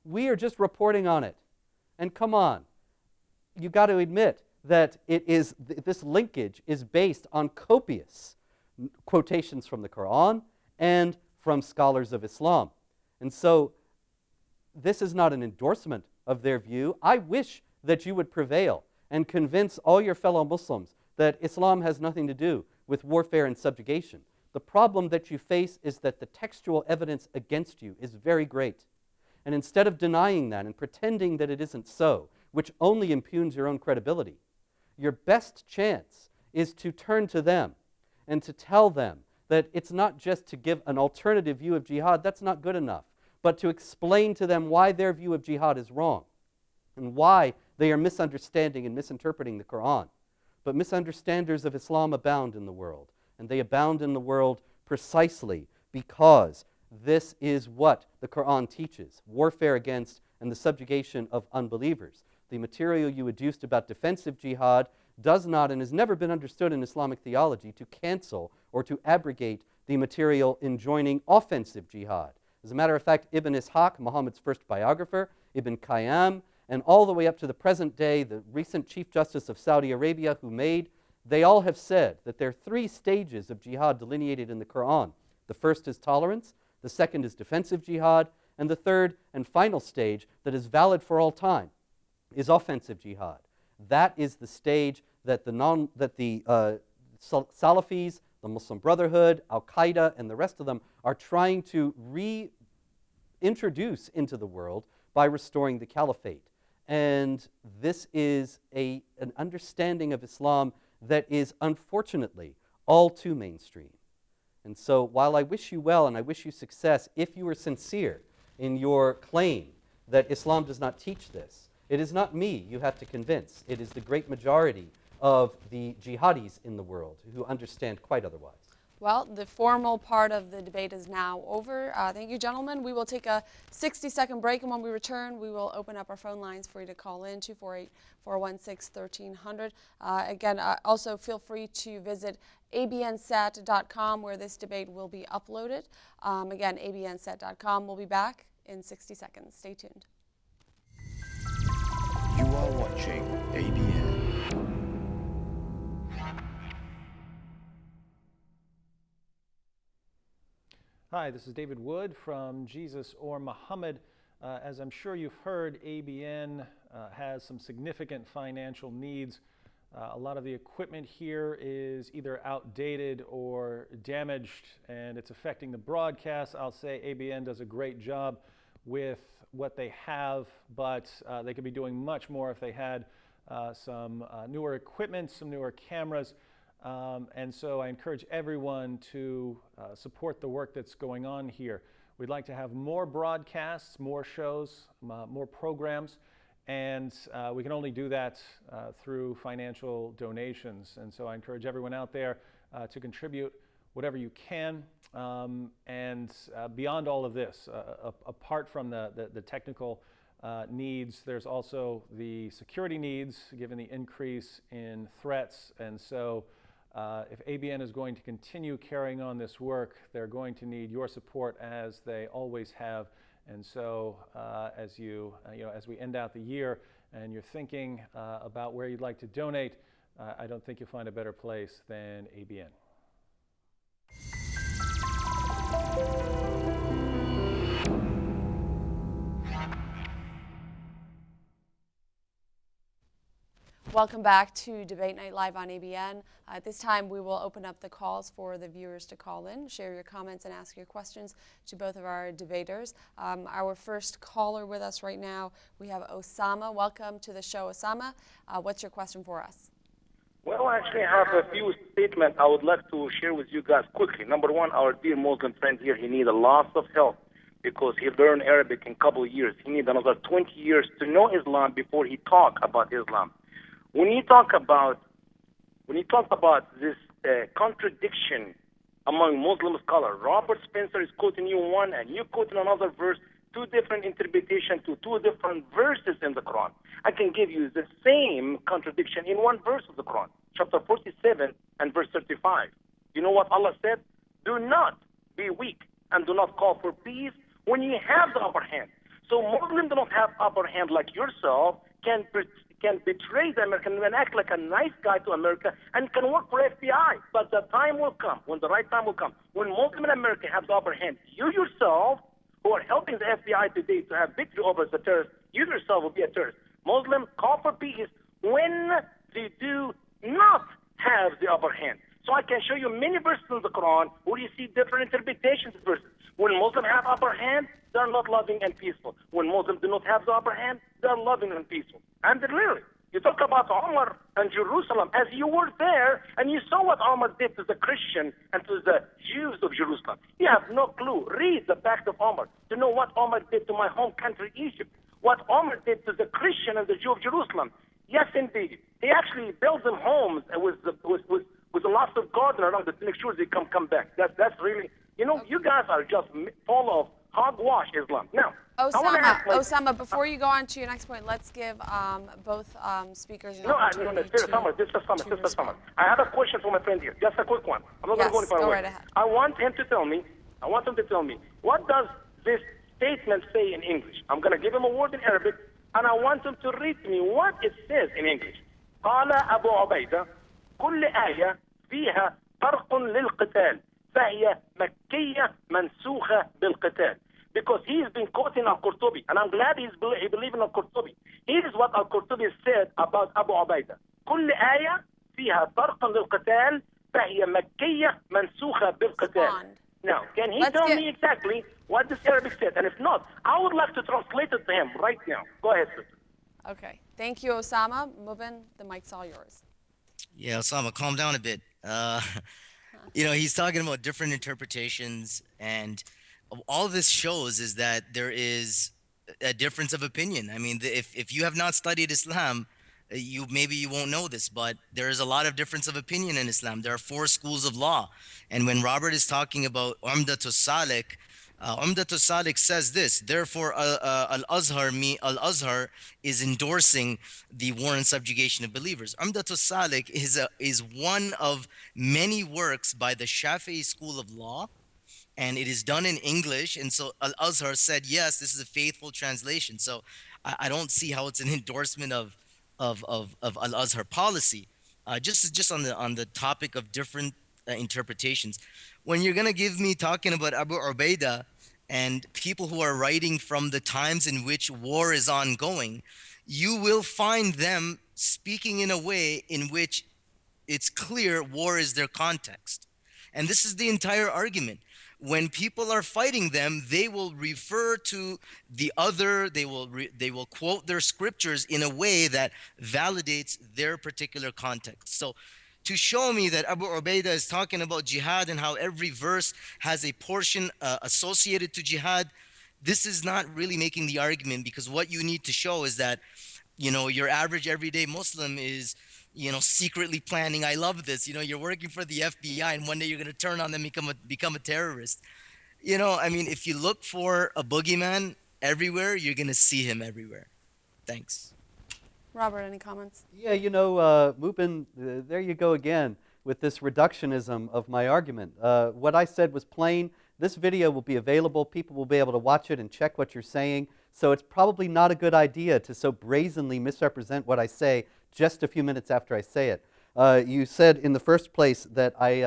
We are just reporting on it. And come on, you've got to admit that this linkage is based on copious quotations from the Quran and from scholars of Islam. And so this is not an endorsement of their view. I wish that you would prevail and convince all your fellow Muslims that Islam has nothing to do with warfare and subjugation. The problem that you face is that the textual evidence against you is very great. And instead of denying that and pretending that it isn't so, which only impugns your own credibility, your best chance is to turn to them and to tell them that it's not just to give an alternative view of jihad, that's not good enough, but to explain to them why their view of jihad is wrong and why they are misunderstanding and misinterpreting the Quran. But misunderstanders of Islam abound in the world, and they abound in the world precisely because this is what the Quran teaches, warfare against and the subjugation of unbelievers. The material you adduced about defensive jihad does not and has never been understood in Islamic theology to cancel or to abrogate the material enjoining offensive jihad. As a matter of fact, Ibn Ishaq, Muhammad's first biographer, Ibn Qayyim, and all the way up to the present day, the recent Chief Justice of Saudi Arabia, they all have said that there are 3 stages of jihad delineated in the Quran. The first is tolerance, the second is defensive jihad, and the third and final stage that is valid for all time is offensive jihad. That is the stage that the Salafis, the Muslim Brotherhood, Al-Qaeda, and the rest of them are trying to reintroduce into the world by restoring the caliphate. And this is an understanding of Islam that is unfortunately all too mainstream. And so while I wish you well and I wish you success, if you are sincere in your claim that Islam does not teach this, it is not me you have to convince. It is the great majority of the jihadis in the world who understand quite otherwise. Well, the formal part of the debate is now over. Thank you, gentlemen. We will take a 60-second break, and when we return, we will open up our phone lines for you to call in, 248-416-1300. Again, also feel free to visit abnsat.com, where this debate will be uploaded. Again, abnsat.com. We'll be back in 60 seconds. Stay tuned. You are watching ABN. Hi, this is David Wood from Jesus or Muhammad. As I'm sure you've heard, ABN has some significant financial needs. A lot of the equipment here is either outdated or damaged, and it's affecting the broadcast. I'll say ABN does a great job with what they have, but they could be doing much more if they had some newer equipment, some newer cameras. And so I encourage everyone to support the work that's going on here. We'd like to have more broadcasts, more shows, more programs, and we can only do that through financial donations. And so I encourage everyone out there to contribute whatever you can. And beyond all of this, apart from the technical needs, there's also the security needs given the increase in threats. And so if ABN is going to continue carrying on this work, they're going to need your support as they always have. And so as as we end out the year and you're thinking about where you'd like to donate, I don't think you'll find a better place than ABN. Welcome back to Debate Night Live on ABN. At this time, we will open up the calls for the viewers to call in, share your comments, and ask your questions to both of our debaters. Our first caller with us right now, we have Osama. Welcome to the show, Osama. What's your question for us? Well, actually, I have a few statements I would like to share with you guys quickly. Number one, our dear Muslim friend here, he needs a lot of help because he learned Arabic in a couple of years. He needs another 20 years to know Islam before he talk about Islam. When you talk about this contradiction among Muslim scholars, Robert Spencer is quoting you one and you quoting another verse, two different interpretations to two different verses in the Quran. I can give you the same contradiction in one verse of the Quran, chapter 47 and verse 35. You know what Allah said? Do not be weak and do not call for peace when you have the upper hand. So Muslims do not have upper hand like yourself, can betray the American and act like a nice guy to America and can work for FBI. But the time will come, when the right time will come, when Muslim in America have the upper hand. You yourself, who are helping the FBI today to have victory over the terrorists, you yourself will be a terrorist. Muslims call for peace when they do not have the upper hand. So I can show you many verses in the Quran where you see different interpretations of verses. When Muslims have upper hand, they're not loving and peaceful. When Muslims do not have the upper hand, they're loving and peaceful. And literally, you talk about Omar and Jerusalem, as you were there and you saw what Omar did to the Christian and to the Jews of Jerusalem. You have no clue. Read the Pact of Omar to know what Omar did to my home country, Egypt. What Omar did to the Christian and the Jew of Jerusalem. Yes, indeed. He actually built them homes with a lot of garden around to make sure they come back. That's really, you guys are just full of hogwash Islam. Now, Osama, before you go on to your next point, let's give both speakers an opportunity to Summer. I have a question for my friend here. Just a quick one. I'm not going to go any far away. Right ahead. I want him to tell me, what does this statement say in English? I'm going to give him a word in Arabic, and I want him to read to me what it says in English. قال أبو عبيدة كل آية فيها فرق للقتال فهي مكية منسوخة بالقتال. Because he's been quoting Al-Qurtubi, and I'm glad he believes in Al-Qurtubi. Here's what Al-Qurtubi said about Abu Ubaidah. كل آية فيها فرق للقتال فهي مكية منسوخة بالقتال. Now, can he tell me exactly what this Arabic said? And if not, I would like to translate it to him right now. Go ahead, sister. Okay. Thank you, Osama. Mubin, the mic's all yours. Yeah, Osama, calm down a bit. He's talking about different interpretations, and all this shows is that there is a difference of opinion. I mean, if you have not studied Islam, maybe you won't know this, but there is a lot of difference of opinion in Islam. There are four schools of law, and when Robert is talking about Umdatus Salik, Umdatus Salik says this. Therefore, Al Azhar is endorsing the war and subjugation of believers. Umdatus Salik is one of many works by the Shafi'i school of law, and it is done in English. And so Al Azhar said, yes, this is a faithful translation. So I don't see how it's an endorsement of Al Azhar policy. Just on the topic of different interpretations, when you're gonna give me talking about Abu Ubaidah and people who are writing from the times in which war is ongoing, you will find them speaking in a way in which it's clear war is their context. And this is the entire argument. When people are fighting them, they will refer to the other, they will quote their scriptures in a way that validates their particular context. So to show me that Abu Ubaidah is talking about jihad and how every verse has a portion associated to jihad, this is not really making the argument, because what you need to show is that, your average everyday Muslim is, secretly planning. I love this. You're working for the FBI, and one day you're going to turn on them and become a terrorist. I mean, if you look for a boogeyman everywhere, you're going to see him everywhere. Thanks. Robert, any comments? Yeah, Mubin, there you go again with this reductionism of my argument. What I said was plain. This video will be available. People will be able to watch it and check what you're saying. So it's probably not a good idea to so brazenly misrepresent what I say just a few minutes after I say it. You said in the first place that I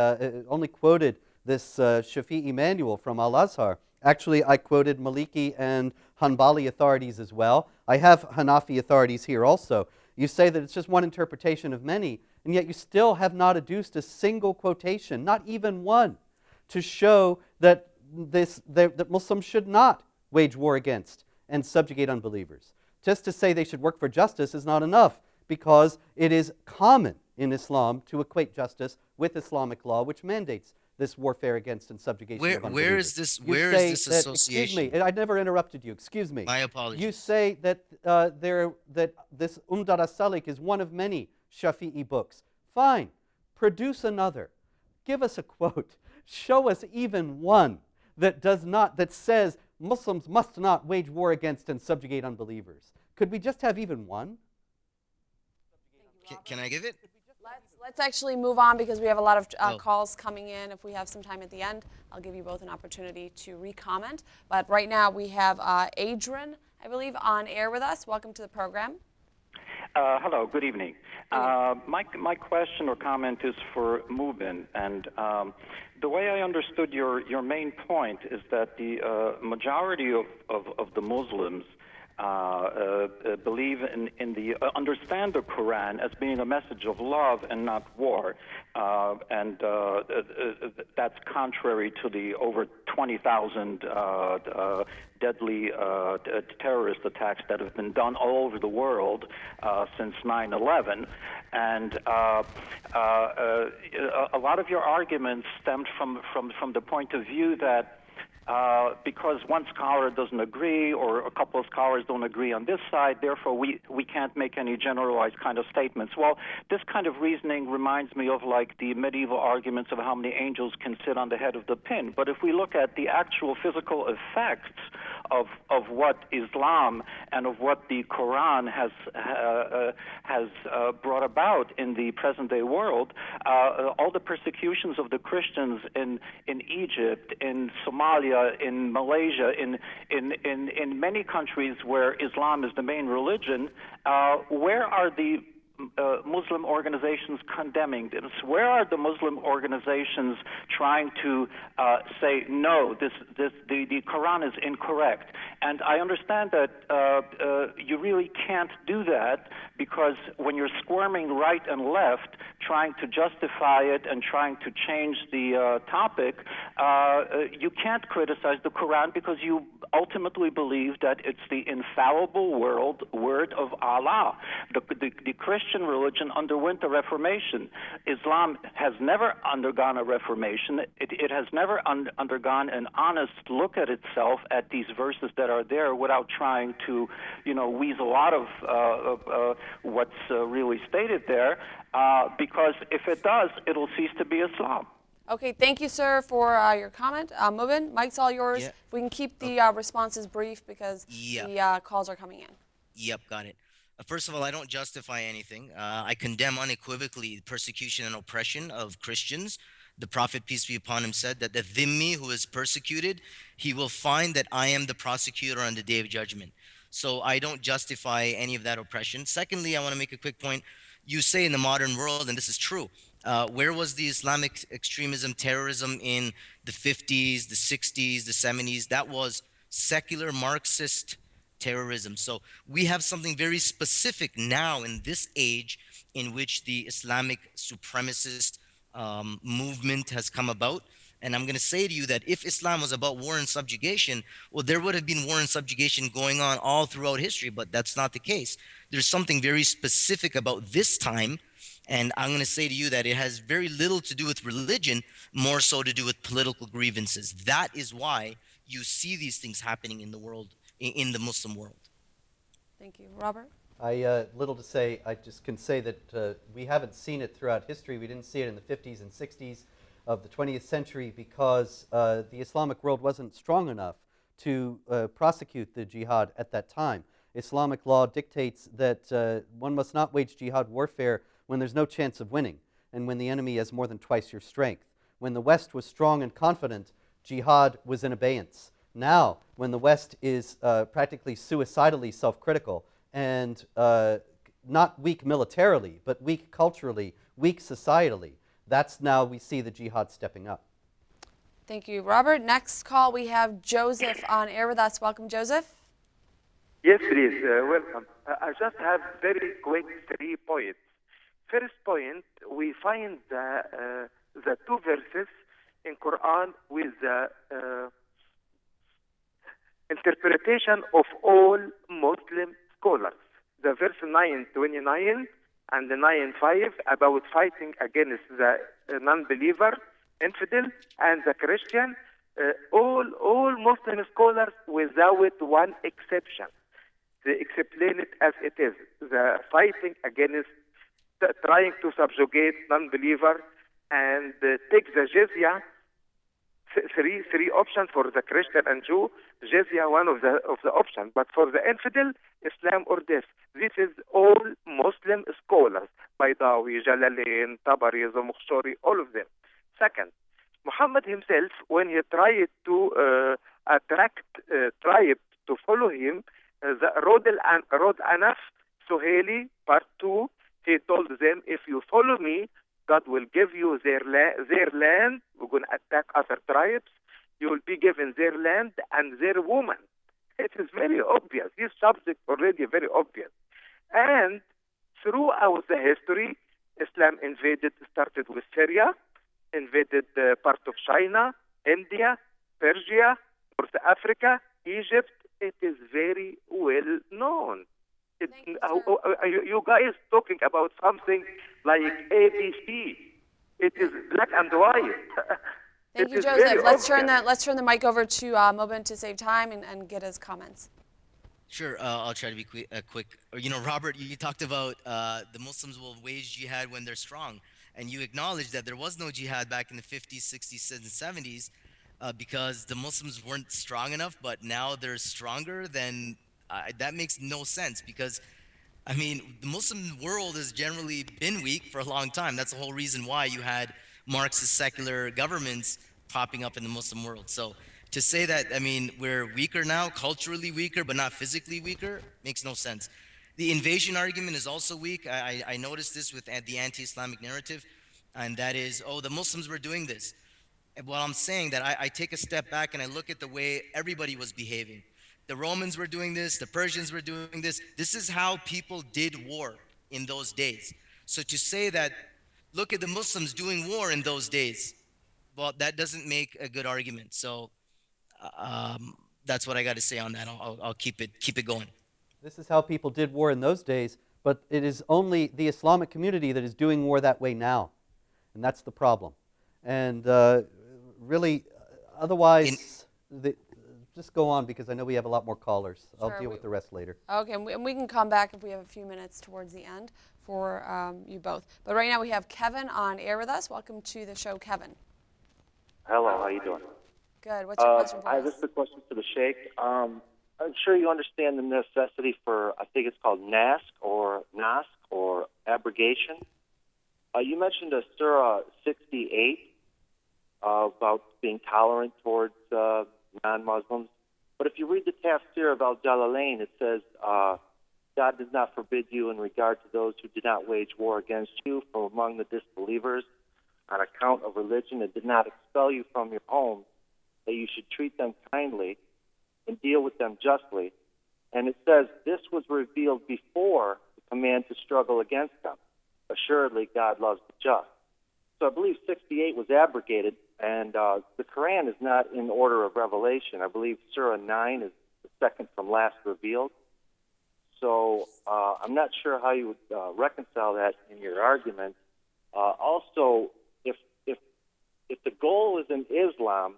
only quoted this Shafi'i manual from Al-Azhar. Actually, I quoted Maliki and Hanbali authorities as well. I have Hanafi authorities here also. You say that it's just one interpretation of many, and yet you still have not adduced a single quotation, not even one, to show that that Muslims should not wage war against and subjugate unbelievers. Just to say they should work for justice is not enough, because it is common in Islam to equate justice with Islamic law, which mandates this warfare against and subjugation of unbelievers. Where is this association? Excuse me, I never interrupted you. Excuse me. My apologies. You say that that this Umdat as-Salik is one of many Shafi'i books. Fine, produce another. Give us a quote. Show us even one that says Muslims must not wage war against and subjugate unbelievers. Could we just have even one? Can I give it? Let's actually move on, because we have a lot of calls coming in. If we have some time at the end, I'll give you both an opportunity to re-comment. But right now we have Adrian, I believe, on air with us. Welcome to the program. Hello, good evening. My question or comment is for Mubin, and the way I understood your main point is that the majority of the Muslims believe understand the Quran as being a message of love and not war, and that's contrary to the over 20,000 deadly terrorist attacks that have been done all over the world since 9/11, and a lot of your arguments stemmed from the point of view that because one scholar doesn't agree or a couple of scholars don't agree on this side, therefore we can't make any generalized kind of statements. Well, this kind of reasoning reminds me of like the medieval arguments of how many angels can sit on the head of the pin. But if we look at the actual physical effects of what Islam and of what the Quran has brought about in the present day world, all the persecutions of the Christians in Egypt, in Somalia, in Malaysia, in many countries where Islam is the main religion, where are the Muslim organizations condemning this? Where are the Muslim organizations trying to say no? The Quran is incorrect, and I understand that you really can't do that, because when you're squirming right and left, trying to justify it and trying to change the topic, you can't criticize the Quran because you ultimately believe that it's the infallible word of Allah. The Christians Christian religion underwent a reformation. Islam has never undergone a reformation. It has never undergone an honest look at itself at these verses that are there without trying to, weasel out of what's really stated there. Because if it does, it'll cease to be Islam. Okay, thank you, sir, for your comment. Mubin, mic's all yours. Yeah. If we can keep the responses brief because the calls are coming in. Yep, got it. First of all, I don't justify anything. I condemn unequivocally persecution and oppression of Christians. The Prophet, peace be upon him, said that the dhimmi who is persecuted, he will find that I am the prosecutor on the day of judgment. So I don't justify any of that oppression. Secondly, I want to make a quick point. You say in the modern world, and this is true, where was the Islamic extremism, terrorism in the 50s, the 60s, the 70s? That was secular Marxist terrorism. So we have something very specific now in this age in which the Islamic supremacist movement has come about. And I'm going to say to you that if Islam was about war and subjugation, well, there would have been war and subjugation going on all throughout history, but that's not the case. There's something very specific about this time. And I'm going to say to you that it has very little to do with religion, more so to do with political grievances. That is why you see these things happening in the world, in the Muslim world. Thank you. Robert? Little to say. I just can say that we haven't seen it throughout history. We didn't see it in the 50s and 60s of the 20th century because the Islamic world wasn't strong enough to prosecute the jihad at that time. Islamic law dictates that one must not wage jihad warfare when there's no chance of winning and when the enemy has more than twice your strength. When the West was strong and confident, jihad was in abeyance. Now, when the West is practically suicidally self-critical and not weak militarily, but weak culturally, weak societally, that's now we see the jihad stepping up. Thank you, Robert. Next call, we have Joseph on air with us. Welcome, Joseph. Yes, please. Welcome. I just have very quick 3 points. First point, we find the 2 verses in Quran with the interpretation of all Muslim scholars. The verse 9:29 and the 9:5 about fighting against the non-believer, infidel, and the Christian. All Muslim scholars without one exception. They explain it as it is. The fighting against, trying to subjugate non-believer and take the jizya. Three options for the Christian and Jew. Jizya, one of the options. But for the infidel, Islam or death. This is all Muslim scholars. Baydawi, Jalalain, Tabari, Zamakhshari, all of them. Second, Muhammad himself, when he tried to attract tribe to follow him, the Rod Anaf, Suhaili, part 2, he told them, if you follow me, God will give you their land. We're going to attack other tribes. You will be given their land and their woman. It is very obvious. This subject already very obvious. And throughout the history, Islam started with Syria, invaded part of China, India, Persia, North Africa, Egypt. It is very well known. You guys talking about something like ABC. It is black and white. Thank you, Joseph. Let's turn the mic over to Mubin to save time and get his comments. Sure, I'll try to be quick. Robert, you talked about the Muslims will wage jihad when they're strong, and you acknowledged that there was no jihad back in the 50s, 60s, and 70s because the Muslims weren't strong enough, but now they're stronger. Then that makes no sense because, the Muslim world has generally been weak for a long time. That's the whole reason why you had Marxist secular governments popping up in the Muslim world. So to say that, we're weaker now, culturally weaker, but not physically weaker, makes no sense. The invasion argument is also weak. I noticed this with the anti-Islamic narrative, and that is, the Muslims were doing this. And while I'm saying that, I take a step back and I look at the way everybody was behaving. The Romans were doing this, the Persians were doing this. This is how people did war in those days. So to say that, look at the Muslims doing war in those days, well, that doesn't make a good argument. So that's what I got to say on that. I'll keep it going. This is how people did war in those days, But it is only the Islamic community that is doing war that way now. And that's the problem. And really, otherwise, just go on because I know we have a lot more callers. I'll deal with the rest later. Okay, and we can come back if we have a few minutes towards the end for you both. But right now we have Kevin on air with us. Welcome to the show, Kevin. Hello, how you doing? Good. What's your question for us? This is a question to the Sheikh. I'm sure you understand the necessity for, I think it's called nask or abrogation. You mentioned a Surah 68 about being tolerant towards non-Muslims. But if you read the tafsir of Al-Jalalain, it says, God does not forbid you in regard to those who did not wage war against you from among the disbelievers on account of religion and did not expel you from your home, that you should treat them kindly and deal with them justly. And it says this was revealed before the command to struggle against them. Assuredly, God loves the just. So I believe 68 was abrogated, and the Quran is not in order of revelation. I believe Surah 9 is the second from last revealed. So I'm not sure how you would reconcile that in your argument. Also, if the goal is in Islam,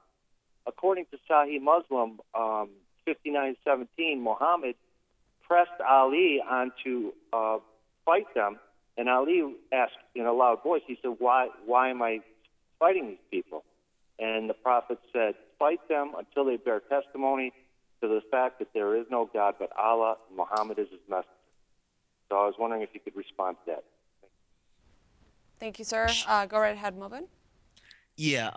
according to Sahih Muslim 59:17, Muhammad pressed Ali on to fight them, and Ali asked in a loud voice, he said, why am I fighting these people? And the Prophet said, fight them until they bear testimony to the fact that there is no God but Allah, and Muhammad is his messenger. So I was wondering if you could respond to that. Thank you, sir. Go right ahead, Mubin. Yeah,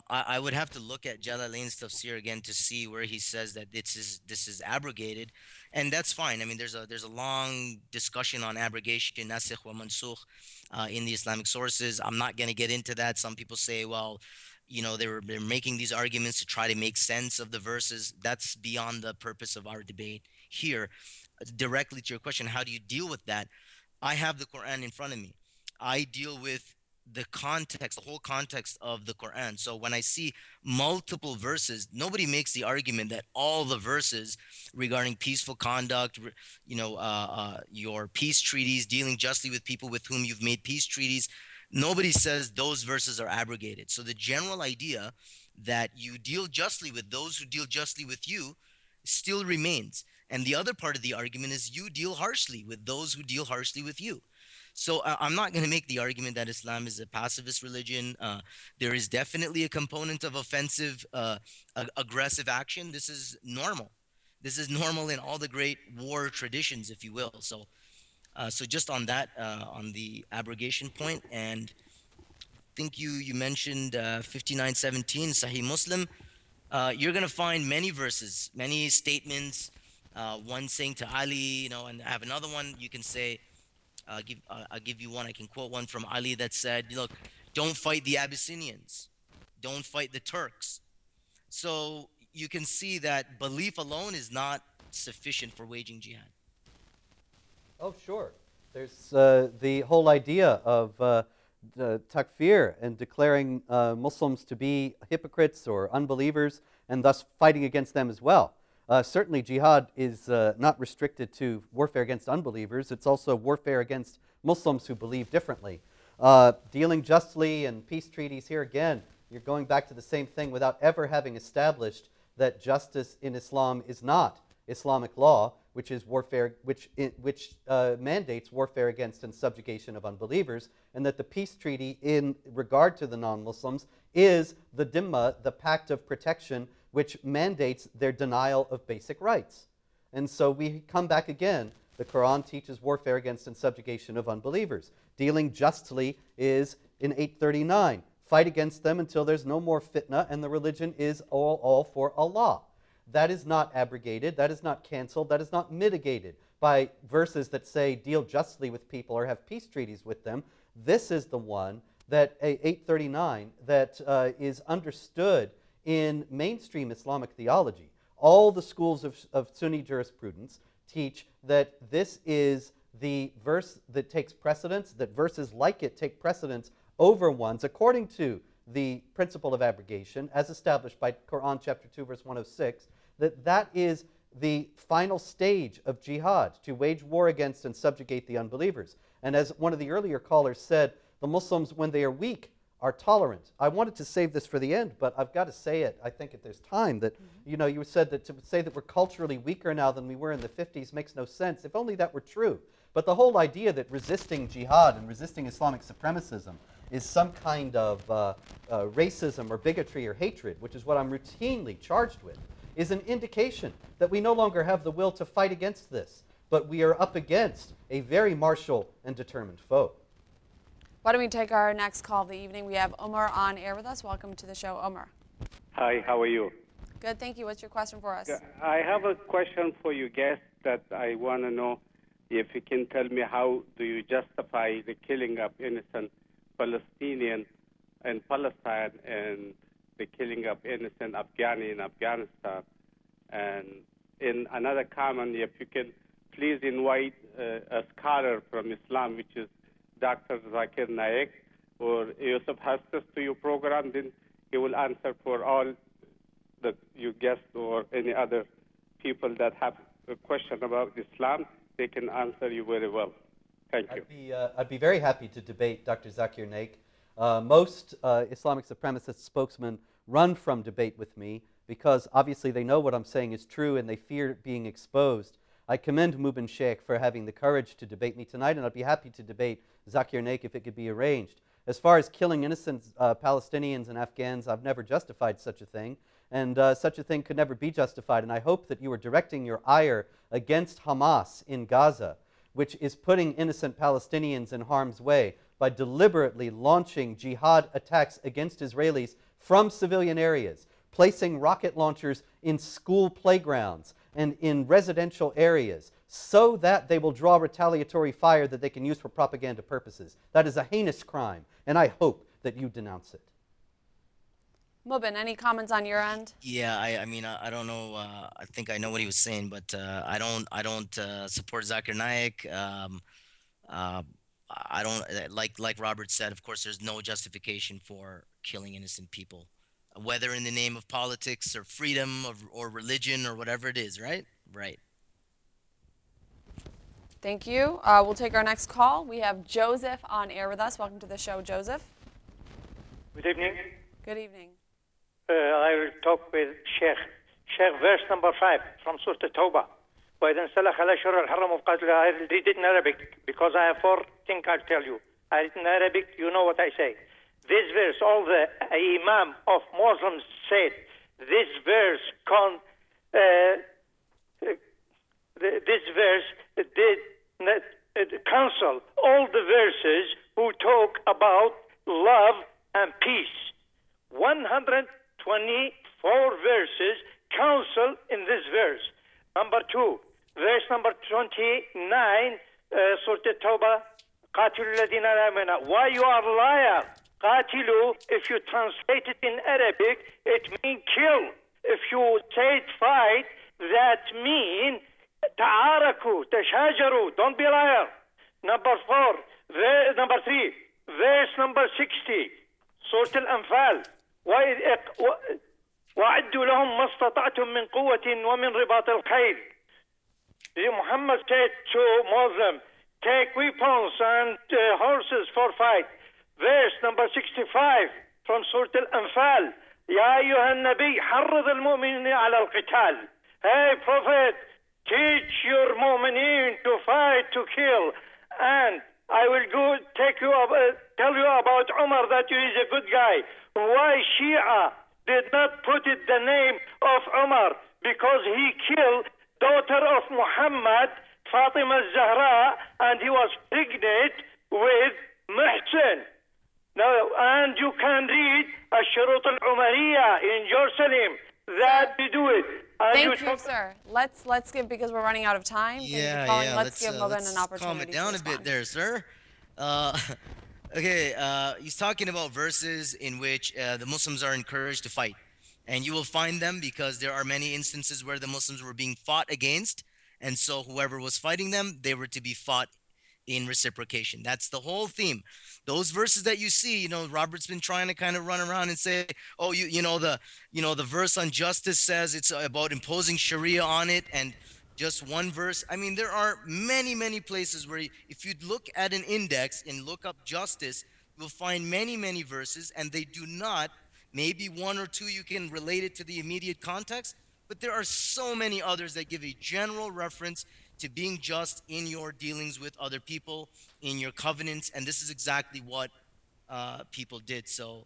I would have to look at Jalalain's tafsir again to see where he says that this is abrogated, and that's fine. I mean, there's a long discussion on abrogation, nasikh wa mansukh, in the Islamic sources. I'm not going to get into that. Some people say, well, you know, they're making these arguments to try to make sense of the verses. That's beyond the purpose of our debate here. Directly to your question, how do you deal with that? I have the Quran in front of me. I deal with the context, the whole context of the Quran. So when I see multiple verses, nobody makes the argument that all the verses regarding peaceful conduct, your peace treaties, dealing justly with people with whom you've made peace treaties, nobody says those verses are abrogated. So the general idea that you deal justly with those who deal justly with you still remains. And the other part of the argument is you deal harshly with those who deal harshly with you. So I'm not going to make the argument that Islam is a pacifist religion. There is definitely a component of offensive, aggressive action. This is normal. This is normal in all the great war traditions, if you will. So just on that, on the abrogation point, and I think you mentioned 59:17, Sahih Muslim. You're going to find many verses, many statements, one saying to Ali, and I have another one you can say, I'll give you one. I can quote one from Ali that said, look, don't fight the Abyssinians. Don't fight the Turks. So you can see that belief alone is not sufficient for waging jihad. Oh, sure. There's the whole idea of the takfir and declaring Muslims to be hypocrites or unbelievers and thus fighting against them as well. Certainly, jihad is not restricted to warfare against unbelievers. It's also warfare against Muslims who believe differently. Dealing justly and peace treaties, here again, you're going back to the same thing without ever having established that justice in Islam is not Islamic law, which is warfare, which mandates warfare against and subjugation of unbelievers, and that the peace treaty in regard to the non-Muslims is the dhimma, the pact of protection, which mandates their denial of basic rights. And so we come back again. The Quran teaches warfare against and subjugation of unbelievers. Dealing justly is in 839. Fight against them until there's no more fitna and the religion is all for Allah. That is not abrogated. That is not canceled. That is not mitigated by verses that say deal justly with people or have peace treaties with them. This is the one that 839 that is understood in mainstream Islamic theology. All the schools of Sunni jurisprudence teach that this is the verse that takes precedence, that verses like it take precedence over ones according to the principle of abrogation as established by Quran chapter 2 verse 106, that is the final stage of jihad, to wage war against and subjugate the unbelievers. And as one of the earlier callers said, the Muslims, when they are weak, are tolerant. I wanted to save this for the end, but I've got to say it, I think, if there's time, that, you said that to say that we're culturally weaker now than we were in the 50s makes no sense. If only that were true. But the whole idea that resisting jihad and resisting Islamic supremacism is some kind of racism or bigotry or hatred, which is what I'm routinely charged with, is an indication that we no longer have the will to fight against this, but we are up against a very martial and determined foe. Why don't we take our next call of the evening? We have Omar on air with us. Welcome to the show, Omar. Hi, how are you? Good, thank you. What's your question for us? I have a question for you guests that I want to know if you can tell me how do you justify the killing of innocent Palestinians in Palestine and the killing of innocent Afghani in Afghanistan? And in another comment, if you can please invite a scholar from Islam, which is Dr. Zakir Naik or Yusuf Hastas to your program, then he will answer for all that you guests or any other people that have a question about Islam. They can answer you very well. Thank you. I'd be very happy to debate Dr. Zakir Naik. Most Islamic supremacist spokesmen run from debate with me because obviously they know what I'm saying is true and they fear being exposed. I commend Mubin Sheikh for having the courage to debate me tonight, and I'd be happy to debate Zakir Naik if it could be arranged. As far as killing innocent Palestinians and Afghans, I've never justified such a thing, and such a thing could never be justified. And I hope that you are directing your ire against Hamas in Gaza, which is putting innocent Palestinians in harm's way by deliberately launching jihad attacks against Israelis from civilian areas, placing rocket launchers in school playgrounds and in residential areas so that they will draw retaliatory fire that they can use for propaganda purposes. That is a heinous crime, and I hope that you denounce it. Mubin, any comments on your end? Yeah, I mean, I don't know. I think I know what he was saying, but I don't support Zakir Naik. I don't like Robert said. Of course, there's no justification for killing innocent people, whether in the name of politics or freedom or religion or whatever it is. Right? Right. Thank you. We'll take our next call. We have Joseph on air with us. Welcome to the show, Joseph. Good evening. Good evening. I will talk with Sheikh. Sheikh, verse number 5 from Surah Tawbah. وإذا انسلخ الأشهر الحرم وقاتلها. I will read it in Arabic because I have 4 things I'll tell you. I read in Arabic, you know what I say. This verse, all the Imam of Muslims said, this verse did cancel all the verses who talk about love and peace. 124 verses counsel in this verse. Number 2, verse number 29, Surah Tawbah, قاتلوا الذين آمنوا. Why you are liar? قاتلوا, if you translate it in Arabic, it means kill. If you say it fight, that means تعاركوا, تشاجروا. Don't be liar. Number 3, verse number 60, Surah Al-Anfal. وَأَعِدُّوا لَهُمْ مَا اسْتَطَعْتُم مِّن قُوَّةٍ وَمِن رِبَاطِ الْخَيْلِ. Muhammad said to Muslims, take weapons and horses for fight. Verse number 65 from Surah Al-Anfal. يا أيها النبي حرض المؤمنين على القتال. Hey Prophet, teach your mu'mineen to fight, to kill. And I will tell you about Umar, that he is a good guy. Why Shia did not put it the name of Umar? Because he killed daughter of Muhammad, Fatima Zahra, and he was pregnant with Muhsin. Now, and you can read Ash-Shurut al-Umariyah in Jerusalem that they do it. And Thank you, sir. Let's give, because we're running out of time. Yeah. Let's give Mubin an opportunity. Calm it down a bit there, sir. Okay, he's talking about verses in which the Muslims are encouraged to fight. And you will find them because there are many instances where the Muslims were being fought against. And so whoever was fighting them, they were to be fought in reciprocation. That's the whole theme. Those verses that you see, Robert's been trying to kind of run around and say, oh, the verse on justice says it's about imposing Sharia on it, and just one verse. I mean, there are many, many places where if you look at an index and look up justice, you'll find many, many verses, and they do not, maybe one or two you can relate it to the immediate context, but there are so many others that give a general reference to being just in your dealings with other people, in your covenants, and this is exactly what people did. So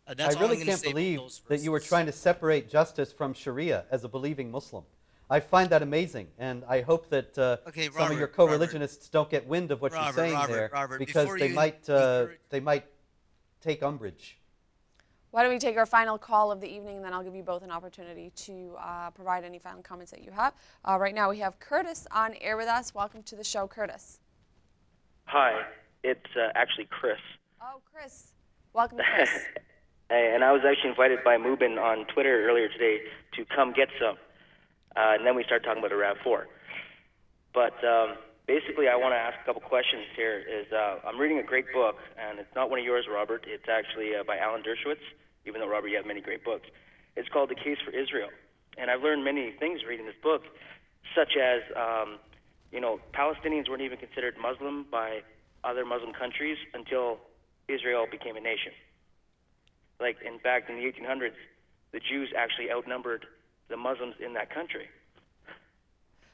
I that's all I'm really going to can't say about believe those that you were verses. trying to separate justice from Sharia as a believing Muslim. I find that amazing, and I hope that Okay, some of your Robert, co-religionists don't get wind of what you're Robert, saying there, Robert, because before they you might encourage, they might take umbrage. Why don't we take our final call of the evening, and then I'll give you both an opportunity to provide any final comments that you have. Right now we have Curtis on air with us. Welcome to the show, Curtis. Hi, it's actually Chris. Oh, Chris. Welcome, Chris. And I was actually invited by Mubin on Twitter earlier today to come get some. And then we started talking about a RAV4. But basically, I want to ask a couple questions here. I'm reading a great book, and it's not one of yours, Robert. It's actually by Alan Dershowitz, even though, Robert, you have many great books. It's called The Case for Israel. And I've learned many things reading this book, such as, Palestinians weren't even considered Muslim by other Muslim countries until Israel became a nation. Like, in fact, in the 1800s, the Jews actually outnumbered the Muslims in that country.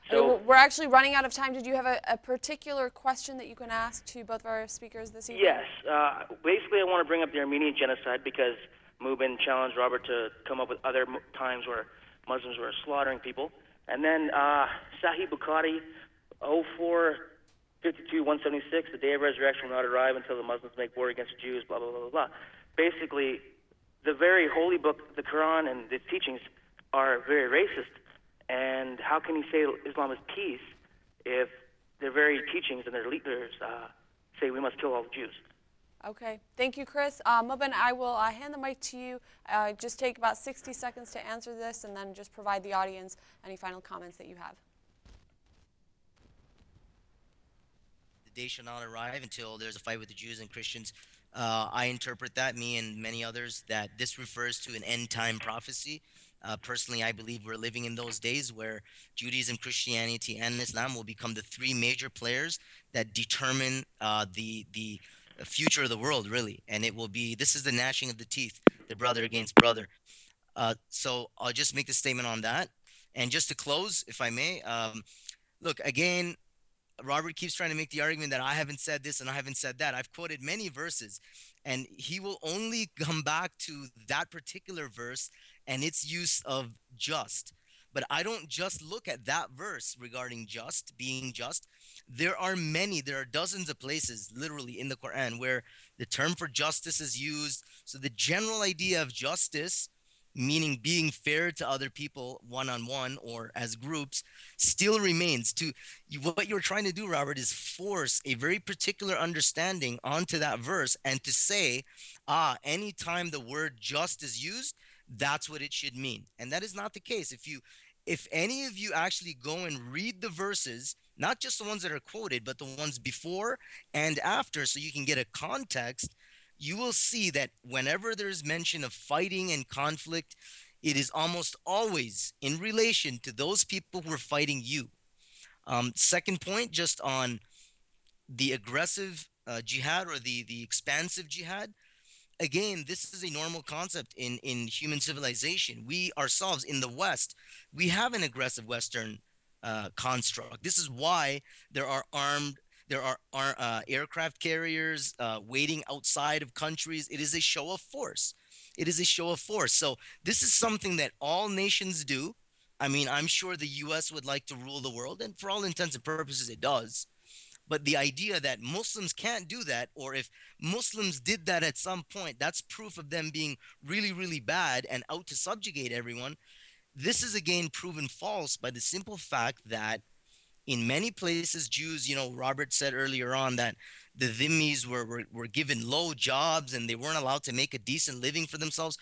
So we're actually running out of time. Did you have a particular question that you can ask to both of our speakers this evening? Yes. Basically, I want to bring up the Armenian genocide because Mubin challenged Robert to come up with other times where Muslims were slaughtering people. And then Sahih Bukhari, 04:52-176, the day of resurrection will not arrive until the Muslims make war against the Jews, blah, blah, blah, blah, blah. Basically, the very holy book, the Quran, and its teachings are very racist. And how can he say Islam is peace if their very teachings and their leaders say we must kill all the Jews? Okay. Thank you, Chris. Mubin, I will hand the mic to you. Just take about 60 seconds to answer this, and then just provide the audience any final comments that you have. The day shall not arrive until there's a fight with the Jews and Christians. I interpret that, me and many others, that this refers to an end-time prophecy. Personally, I believe we're living in those days where Judaism, Christianity, and Islam will become the three major players that determine the future of the world, really. And it will be, this is the gnashing of the teeth, the brother against brother. So I'll just make the statement on that. And just to close, if I may, look, again, Robert keeps trying to make the argument that I haven't said this and I haven't said that. I've quoted many verses, and he will only come back to that particular verse and its use of just. But I don't just look at that verse regarding just, being just. There are dozens of places, literally, in the Quran where the term for justice is used. So the general idea of justice, meaning being fair to other people one-on-one or as groups, still remains. What you're trying to do, Robert, is force a very particular understanding onto that verse and to say, anytime the word just is used, that's what it should mean. And that is not the case. If any of you actually go and read the verses, not just the ones that are quoted, but the ones before and after, so you can get a context, you will see that whenever there's mention of fighting and conflict, it is almost always in relation to those people who are fighting you. Second point, just on the aggressive jihad or the expansive jihad. Again, this is a normal concept in human civilization. We ourselves in the West, we have an aggressive Western construct. This is why there are aircraft carriers waiting outside of countries. It is a show of force. It is a show of force. So this is something that all nations do. I mean, I'm sure the U.S. would like to rule the world, and for all intents and purposes, it does. But the idea that Muslims can't do that, or if Muslims did that at some point, that's proof of them being really, really bad and out to subjugate everyone. This is again proven false by the simple fact that in many places, Jews, Robert said earlier on that the dhimmis were given low jobs and they weren't allowed to make a decent living for themselves.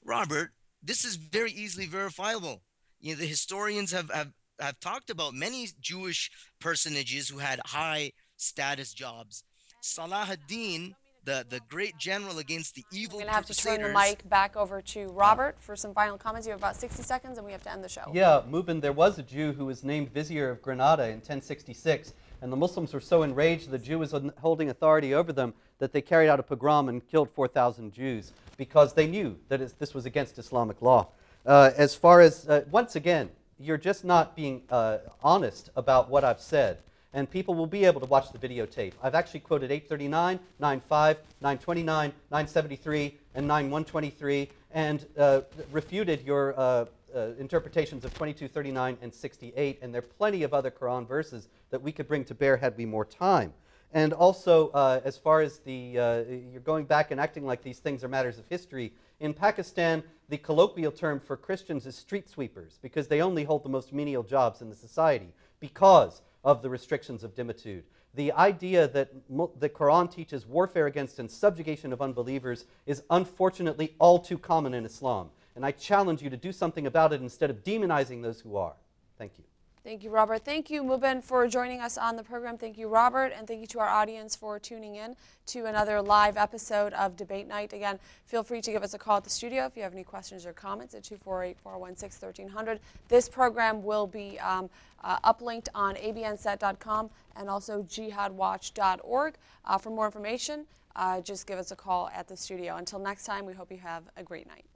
Robert, this is very easily verifiable. The historians have talked about many Jewish personages who had high status jobs. Salah ad-Din, the great general against the evil We're going to have to turn the crusaders. mic back over to Robert for some final comments. You have about 60 seconds, and we have to end the show. Yeah, Mubin, there was a Jew who was named Vizier of Granada in 1066, and the Muslims were so enraged the Jew was holding authority over them that they carried out a pogrom and killed 4,000 Jews because they knew that this was against Islamic law. As far as, once again, you're just not being honest about what I've said. And people will be able to watch the videotape. I've actually quoted 839, 95, 929, 973, and 9123, and refuted your interpretations of 22, 39, and 68. And there are plenty of other Quran verses that we could bring to bear had we more time. And also, as far as you're going back and acting like these things are matters of history, in Pakistan, the colloquial term for Christians is street sweepers because they only hold the most menial jobs in the society because of the restrictions of dhimmitude. The idea that the Quran teaches warfare against and subjugation of unbelievers is unfortunately all too common in Islam. And I challenge you to do something about it instead of demonizing those who are. Thank you. Thank you, Robert. Thank you, Mubin, for joining us on the program. Thank you, Robert, and thank you to our audience for tuning in to another live episode of Debate Night. Again, feel free to give us a call at the studio if you have any questions or comments at 248-416-1300. This program will be uplinked on abnset.com and also jihadwatch.org. For more information, just give us a call at the studio. Until next time, we hope you have a great night.